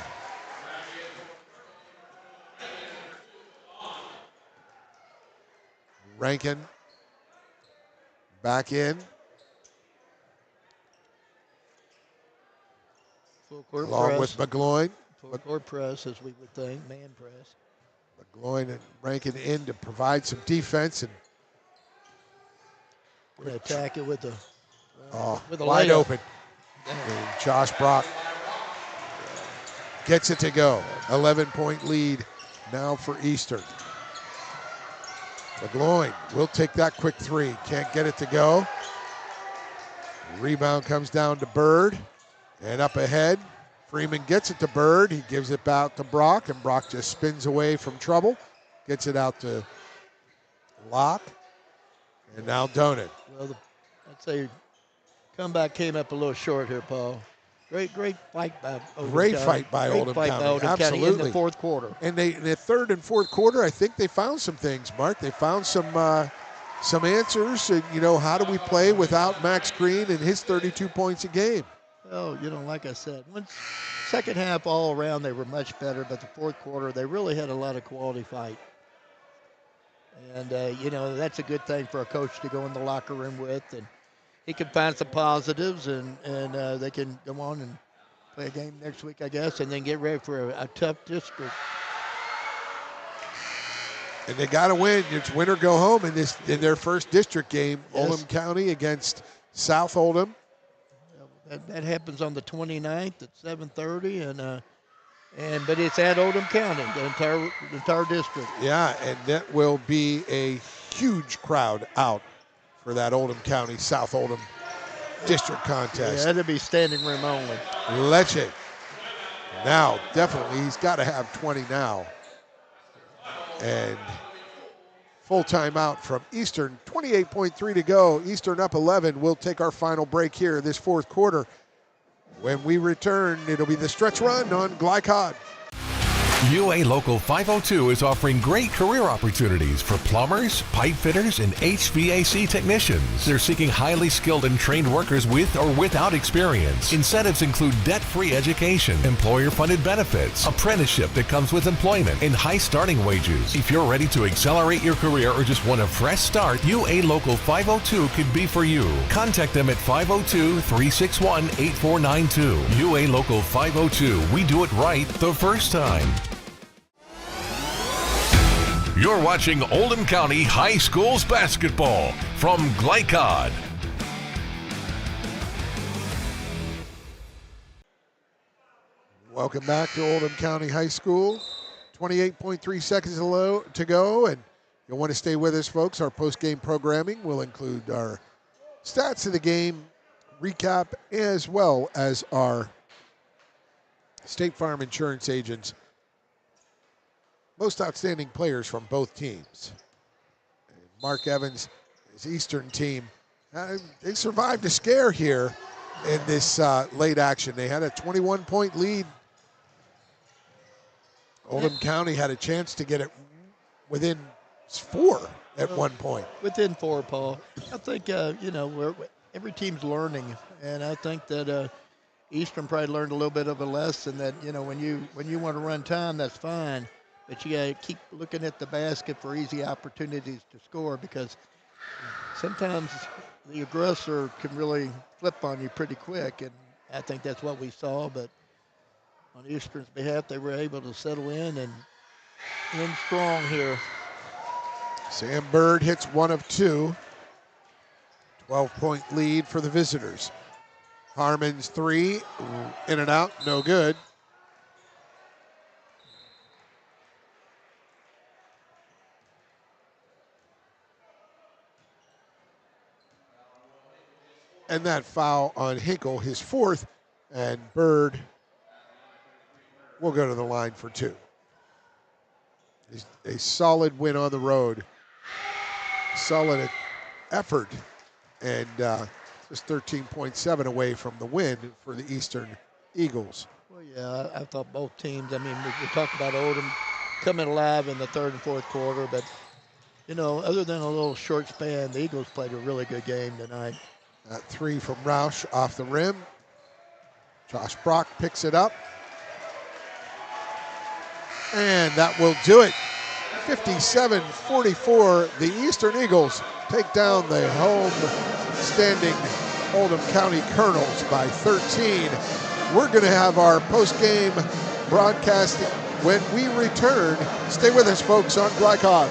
Rankin back in. Full court along press. with McGloin. Full court press, as we would think, man press. McGloin and Rankin in to provide some defense. And gonna attack it with a wide open. And Josh Brock gets it to go. 11-point lead now for Eastern. McGloin will take that quick 3. Can't get it to go. Rebound comes down to Bird. And up ahead, Freeman gets it to Bird. He gives it out to Brock, and Brock just spins away from trouble. Gets it out to Locke. And now Donan. Well, I'd say comeback came up a little short here, Paul. Great fight by Oldham Great County. fight by Oldham County. Absolutely. In the fourth quarter. And in the third and fourth quarter, I think they found some things, Mark. They found some answers. And, how do we play without Max Green and his 32 points a game? Well, like I said, second half all around they were much better, but the fourth quarter they really had a lot of quality fight. And, that's a good thing for a coach to go in the locker room with. And he can find some positives, and they can go on and play a game next week, I guess, and then get ready for a tough district. And they got to win. It's win or go home in their first district game, Yes. Oldham County against South Oldham. That happens on the 29th at 7:30, but it's at Oldham County, the entire district. Yeah, and that will be a huge crowd out for that Oldham County South Oldham district contest. Yeah, that'll be standing room only. Lecce. Now, definitely, he's got to have 20 now. And full timeout from Eastern. 28.3 to go. Eastern up 11. We'll take our final break here this fourth quarter. When we return, it'll be the stretch run on Glycod. UA Local 502 is offering great career opportunities for plumbers, pipe fitters, and HVAC technicians. They're seeking highly skilled and trained workers with or without experience. Incentives include debt-free education, employer-funded benefits, apprenticeship that comes with employment, and high starting wages. If you're ready to accelerate your career or just want a fresh start, UA Local 502 could be for you. Contact them at 502-361-8492. UA Local 502. We do it right the first time. You're watching Oldham County High Schools basketball from Glycod. Welcome back to Oldham County High School. 28.3 seconds to go, and you'll want to stay with us, folks. Our post-game programming will include our stats of the game, recap, as well as our State Farm Insurance agents, most outstanding players from both teams. And Mark Evans, his Eastern team, they survived a scare here in this late action. They had a 21-point lead. Oldham County had a chance to get it within 4 at one point. Within 4, Paul. I think, every team's learning, and I think that Eastern probably learned a little bit of a lesson that, when you want to run time, that's fine, but you got to keep looking at the basket for easy opportunities to score, because sometimes the aggressor can really flip on you pretty quick, and I think that's what we saw. But on Eastern's behalf, they were able to settle in and end strong here. Sam Bird hits 1 of 2. 12-point lead for the visitors. Harmon's 3, in and out, no good. And that foul on Hinkle, his 4th, and Bird will go to the line for 2. A solid win on the road. Solid effort, and just 13.7 away from the win for the Eastern Eagles. Well, yeah, I thought both teams, we talked about Oldham coming alive in the 3rd and 4th quarter, but, other than a little short span, the Eagles played a really good game tonight. That 3 from Roush off the rim. Josh Brock picks it up. And that will do it. 57-44, the Eastern Eagles take down the home standing Oldham County Colonels by 13. We're going to have our post-game broadcast when we return. Stay with us, folks, on Glycod.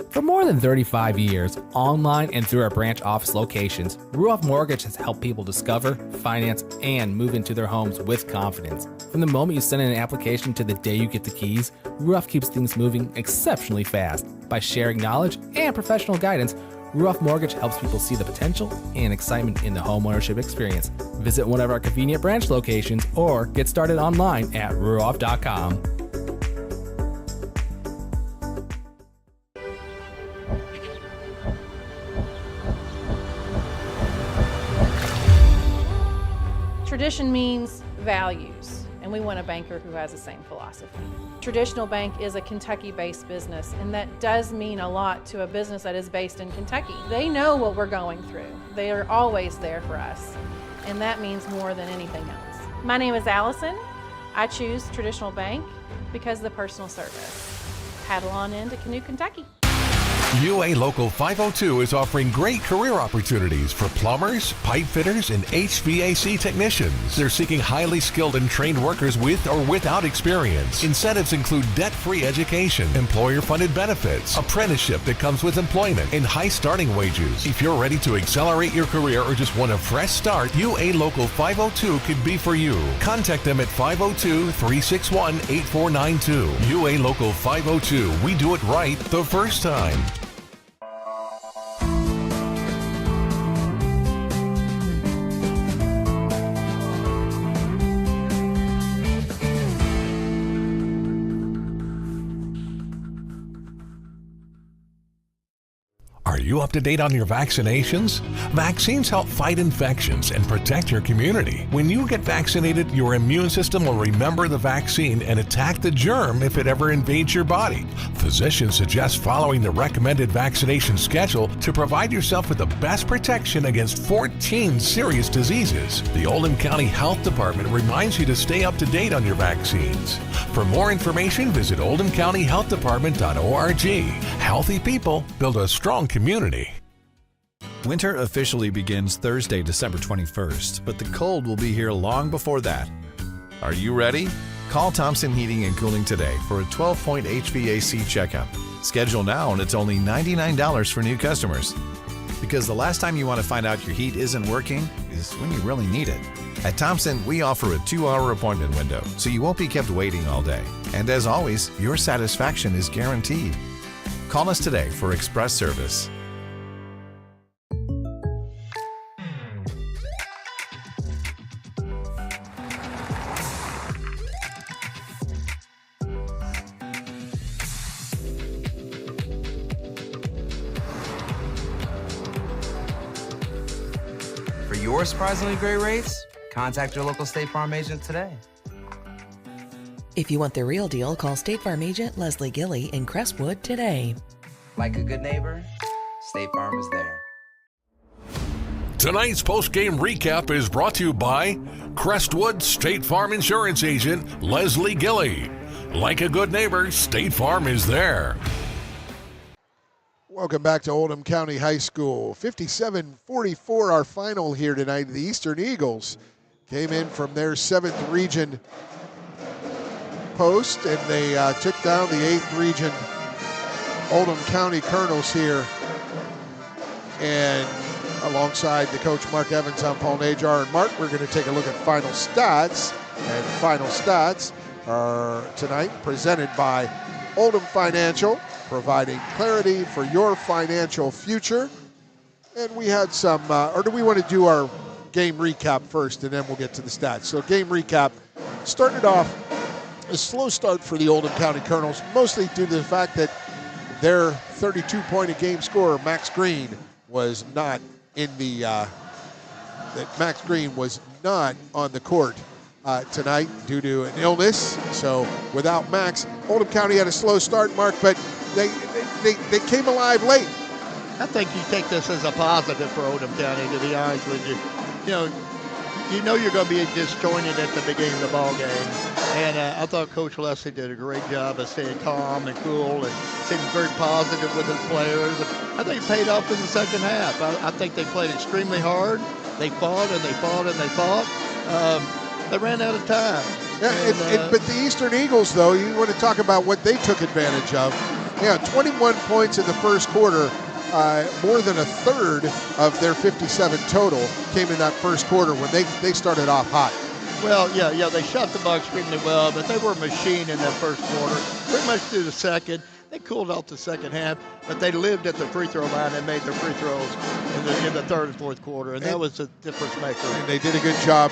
For more than 35 years, online and through our branch office locations, Ruoff Mortgage has helped people discover, finance, and move into their homes with confidence. From the moment you send in an application to the day you get the keys, Ruoff keeps things moving exceptionally fast. By sharing knowledge and professional guidance, Ruoff Mortgage helps people see the potential and excitement in the homeownership experience. Visit one of our convenient branch locations or get started online at ruoff.com. Tradition means values, and we want a banker who has the same philosophy. Traditional Bank is a Kentucky-based business, and that does mean a lot to a business that is based in Kentucky. They know what we're going through. They are always there for us, and that means more than anything else. My name is Allison. I choose Traditional Bank because of the personal service. Paddle on into Canoe, Kentucky. UA Local 502 is offering great career opportunities for plumbers, pipe fitters, and HVAC technicians. They're seeking highly skilled and trained workers with or without experience. Incentives include debt-free education, employer-funded benefits, apprenticeship that comes with employment, and high starting wages. If you're ready to accelerate your career or just want a fresh start, UA Local 502 could be for you. Contact them at 502-361-8492. UA Local 502. We do it right the first time. Are you up to date on your vaccinations? Vaccines help fight infections and protect your community. When you get vaccinated, your immune system will remember the vaccine and attack the germ if it ever invades your body. Physicians suggest following the recommended vaccination schedule to provide yourself with the best protection against 14 serious diseases. The Oldham County Health Department reminds you to stay up to date on your vaccines. For more information, visit oldhamcountyhealthdepartment.org. Healthy people build a strong community. Winter officially begins Thursday, December 21st, but the cold will be here long before that. Are you ready? Call Thompson Heating and Cooling today for a 12-point HVAC checkup. Schedule now and it's only $99 for new customers. Because the last time you want to find out your heat isn't working is when you really need it. At Thompson, we offer a 2-hour appointment window, so you won't be kept waiting all day. And as always, your satisfaction is guaranteed. Call us today for express service. For your surprisingly great rates, contact your local State Farm agent today. If you want the real deal, call State Farm agent Leslie Gilly in Crestwood today. Like a good neighbor, State Farm is there. Tonight's post-game recap is brought to you by Crestwood State Farm Insurance Agent Leslie Gilly. Like a good neighbor, State Farm is there. Welcome back to Oldham County High School. 57-44 our final here tonight. The Eastern Eagles came in from their 7th region post, and they took down the 8th region Oldham County Colonels here. And alongside the coach Mark Evans, I'm Paul Najar. And Mark, we're going to take a look at final stats. And final stats are tonight presented by Oldham Financial, providing clarity for your financial future. And we had some, or do we want to do our game recap first, and then we'll get to the stats? So game recap started off a slow start for the Oldham County Colonels, mostly due to the fact that their 32-point-a-game scorer, Max Green, was not in the, that Max Green was not on the court tonight due to an illness. So without Max, Oldham County had a slow start, Mark, but they came alive late. I think you take this as a positive for Oldham County, to be honest with you. You know you're going to be disjointed at the beginning of the ball game. And I thought Coach Leslie did a great job of staying calm and cool and seeming very positive with his players. I think it paid off in the second half. I think they played extremely hard. They fought and they fought and they fought. They ran out of time. Yeah, but the Eastern Eagles, though, you want to talk about what they took advantage of. Yeah, 21 points in the first quarter. More than a third of their 57 total came in that first quarter when they started off hot. Well, yeah, they shot the ball extremely well, but they were a machine in that first quarter. Pretty much through the second. They cooled off the second half, but they lived at the free throw line and made their free throws in the third and fourth quarter, and that was the difference maker. And they did a good job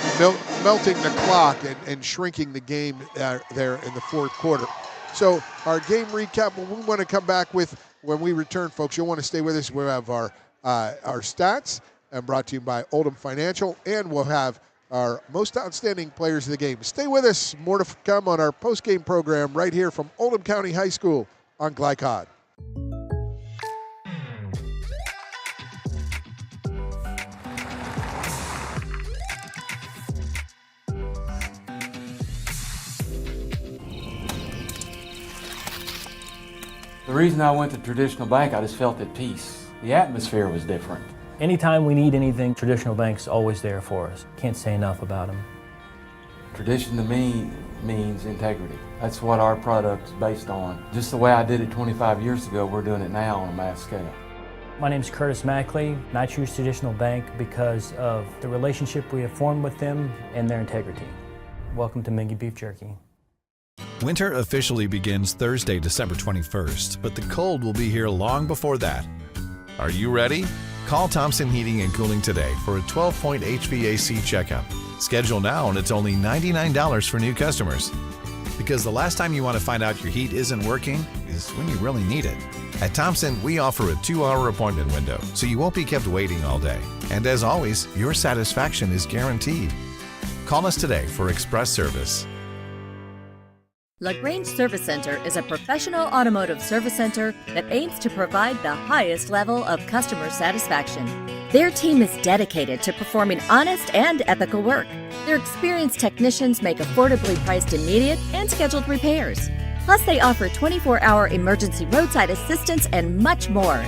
melting the clock and shrinking the game there in the fourth quarter. So our game recap, what we want to come back with when we return, folks, you'll want to stay with us. We'll have our stats, and brought to you by Oldham Financial, and we'll have our most outstanding players of the game. Stay with us. More to come on our post-game program right here from Oldham County High School on Glycod. The reason I went to Traditional Bank, I just felt at peace. The atmosphere was different. Anytime we need anything, Traditional Bank's always there for us. Can't say enough about them. Tradition to me means integrity. That's what our product's based on. Just the way I did it 25 years ago, we're doing it now on a mass scale. My name's Curtis Mackley, and I choose Traditional Bank because of the relationship we have formed with them and their integrity. Welcome to Mingy Beef Jerky. Winter officially begins Thursday, December 21st, but the cold will be here long before that. Are you ready? Call Thompson Heating and Cooling today for a 12-point HVAC checkup. Schedule now and it's only $99 for new customers. Because the last time you want to find out your heat isn't working is when you really need it. At Thompson, we offer a 2-hour appointment window, so you won't be kept waiting all day. And as always, your satisfaction is guaranteed. Call us today for express service. LaGrange Service Center is a professional automotive service center that aims to provide the highest level of customer satisfaction. Their team is dedicated to performing honest and ethical work. Their experienced technicians make affordably priced immediate and scheduled repairs. Plus, they offer 24-hour emergency roadside assistance and much more.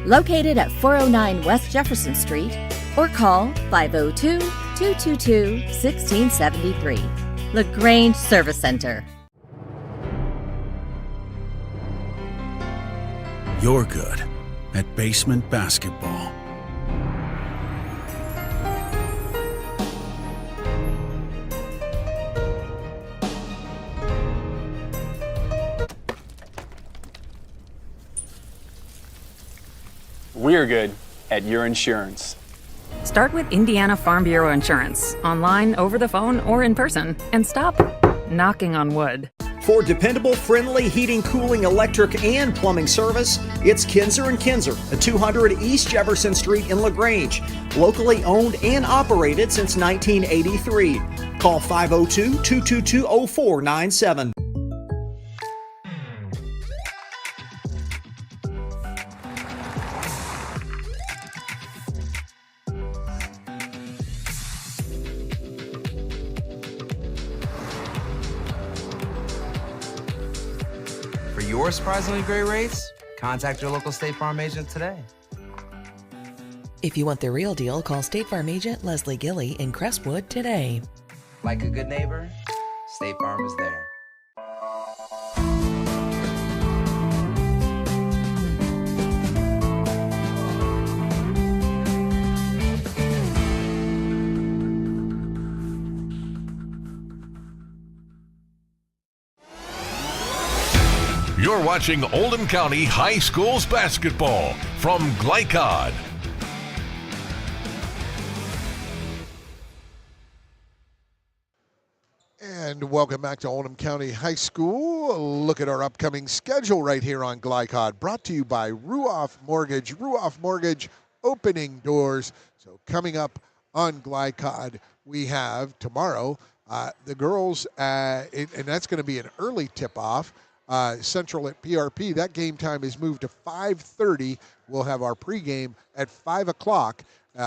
Located at 409 West Jefferson Street, or call 502-222-1673. LaGrange Service Center. You're good at basement basketball. We're good at your insurance. Start with Indiana Farm Bureau Insurance, online, over the phone, or in person, and stop knocking on wood. For dependable, friendly heating, cooling, electric, and plumbing service, it's Kinzer & Kinzer at 200 East Jefferson Street in LaGrange. Locally owned and operated since 1983. Call 502-222-0497. For your surprisingly great rates, contact your local State Farm agent today. If you want the real deal, call State Farm agent Leslie Gilly in Crestwood today. Like a good neighbor, State Farm is there. You're watching Oldham County High Schools basketball from Glycod. And welcome back to Oldham County High School. A look at our upcoming schedule right here on Glycod, brought to you by Ruoff Mortgage. Ruoff Mortgage opening doors. So coming up on Glycod, we have tomorrow the girls, and that's going to be an early tip-off. Central at PRP. That game time is moved to 5:30. We'll have our pregame at 5 o'clock.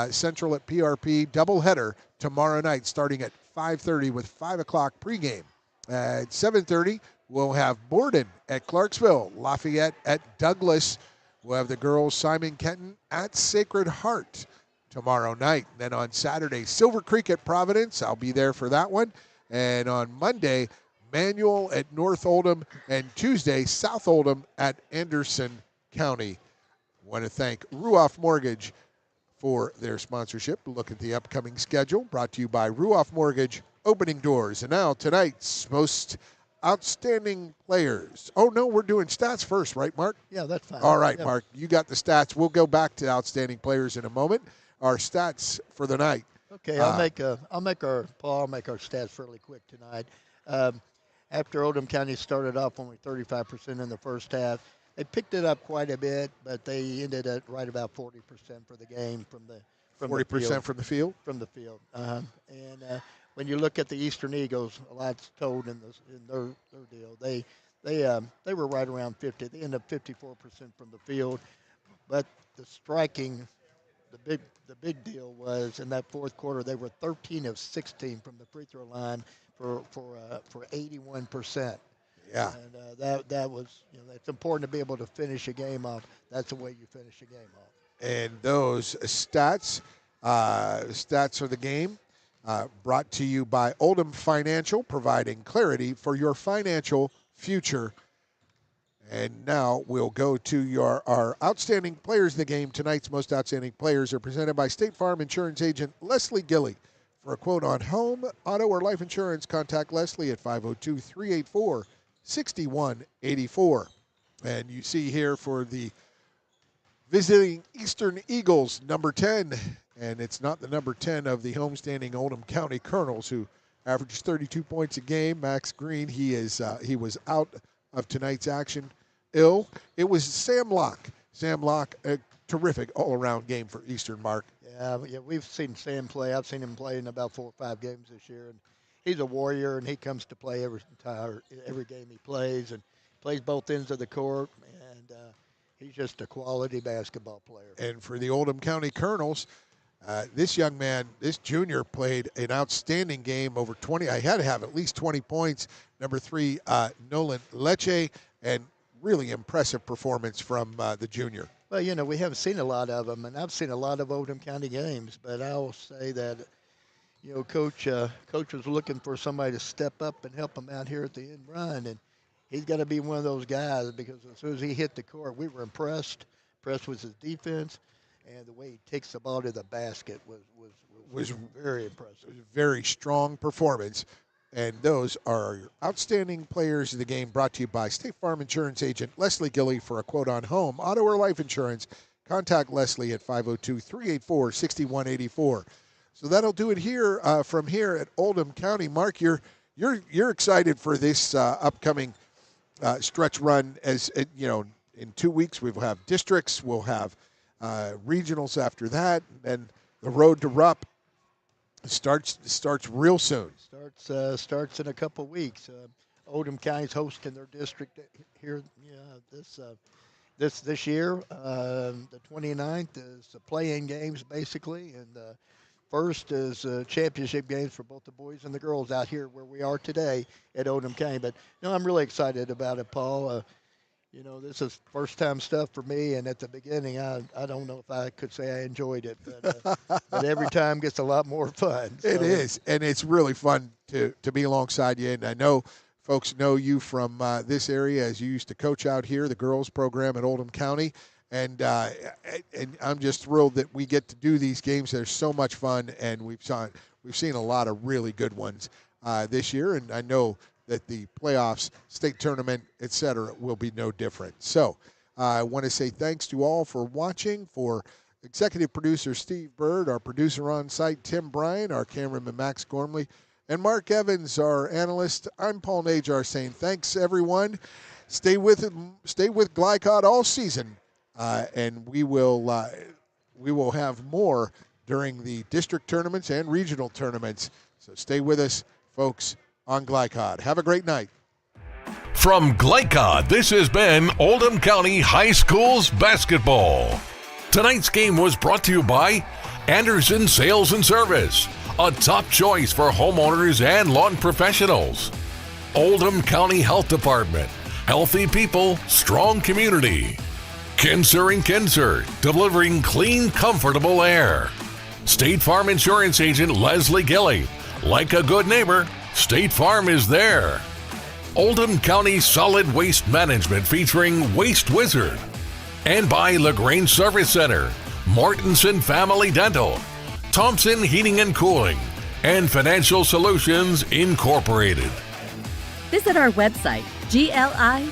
Central at PRP doubleheader tomorrow night starting at 5:30 with 5 o'clock pregame. At 7:30, we'll have Borden at Clarksville, Lafayette at Douglas. We'll have the girls Simon Kenton at Sacred Heart tomorrow night. Then on Saturday, Silver Creek at Providence. I'll be there for that one. And on Monday, Manual at North Oldham, and Tuesday, South Oldham at Anderson County. I want to thank Ruoff Mortgage for their sponsorship. Look at the upcoming schedule, brought to you by Ruoff Mortgage, opening doors. And now tonight's most outstanding players. Oh, no, we're doing stats first, right, Mark? Yeah, that's fine. All right, yeah. Mark, you got the stats. We'll go back to outstanding players in a moment. Our stats for the night. Okay, I'll make our stats fairly quick tonight. After Oldham County started off only 35% in the first half, they picked it up quite a bit, but they ended at right about 40% for the game from the 40% from the field. From the field, and when you look at the Eastern Eagles, a lot's told in their deal. They were right around 50. They ended up 54% from the field, but the striking, the big deal was in that fourth quarter they were 13 of 16 from the free throw line for 81%. Yeah. And that was, it's important to be able to finish a game off. That's the way you finish a game off. And those stats for the game, brought to you by Oldham Financial, providing clarity for your financial future. And now we'll go to our outstanding players of the game. Tonight's most outstanding players are presented by State Farm Insurance Agent Leslie Gilly. For a quote on home, auto, or life insurance, contact Leslie at 502-384-6184. And you see here for the visiting Eastern Eagles, number 10. And it's not the number 10 of the homestanding Oldham County Colonels, who averages 32 points a game. Max Green, he was out of tonight's action ill. It was Sam Locke. Sam Locke, a terrific all-around game for Eastern, Mark. Yeah, we've seen Sam play. I've seen him play in about 4 or 5 games this year, and he's a warrior, and he comes to play every game he plays, and plays both ends of the court, and he's just a quality basketball player. And for the Oldham County Colonels, this young man, this junior, played an outstanding game, over 20. I had to have at least 20 points. Number 3, Nolan Leche, and really impressive performance from the junior. Well, we haven't seen a lot of them, and I've seen a lot of Oldham County games, but I will say that, Coach was looking for somebody to step up and help him out here at the end run, and he's got to be one of those guys, because as soon as he hit the court, we were impressed with his defense, and the way he takes the ball to the basket was very impressive. It was a very strong performance. And those are your outstanding players of the game, brought to you by State Farm Insurance Agent Leslie Gilly. For a quote on home, auto, or life insurance, contact Leslie at 502-384-6184. So that'll do it here from here at Oldham County. Mark, you're excited for this upcoming stretch run. As in 2 weeks we'll have districts, we'll have regionals after that, and the road to Rupp starts real soon. Starts in a couple weeks. Oldham County's hosting their district here this year. The 29th is the play-in games, basically, and first is championship games for both the boys and the girls out here where we are today at Oldham County. But I'm really excited about it, Paul. This is first-time stuff for me, and at the beginning, I don't know if I could say I enjoyed it, but every time gets a lot more fun. So. It is, and it's really fun to be alongside you. And I know folks know you from this area, as you used to coach out here, the girls program at Oldham County, and I'm just thrilled that we get to do these games. They're so much fun, and we've seen a lot of really good ones this year, and I know that the playoffs, state tournament, etc., will be no different. So I want to say thanks to all for watching. For executive producer Steve Bird, our producer on site Tim Bryan, our cameraman Max Gormley, and Mark Evans, our analyst, I'm Paul Najar saying thanks, everyone. Stay with Glycod all season, and we will have more during the district tournaments and regional tournaments. So stay with us, folks, on Glycod. Have a great night. From Glycod, this has been Oldham County High School's basketball. Tonight's game was brought to you by Anderson Sales and Service, a top choice for homeowners and lawn professionals. Oldham County Health Department, healthy people, strong community. Kinser & Kinser, delivering clean, comfortable air. State Farm Insurance Agent Leslie Gilly, like a good neighbor, State Farm is there. Oldham County Solid Waste Management featuring Waste Wizard. And by LaGrange Service Center, Mortensen Family Dental, Thompson Heating and Cooling, and Financial Solutions Incorporated. Visit our website, glicod.com,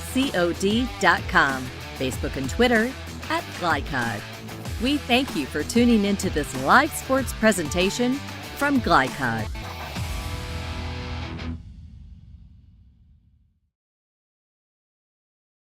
Facebook and Twitter @Glycod. We thank you for tuning into this live sports presentation from Glycod.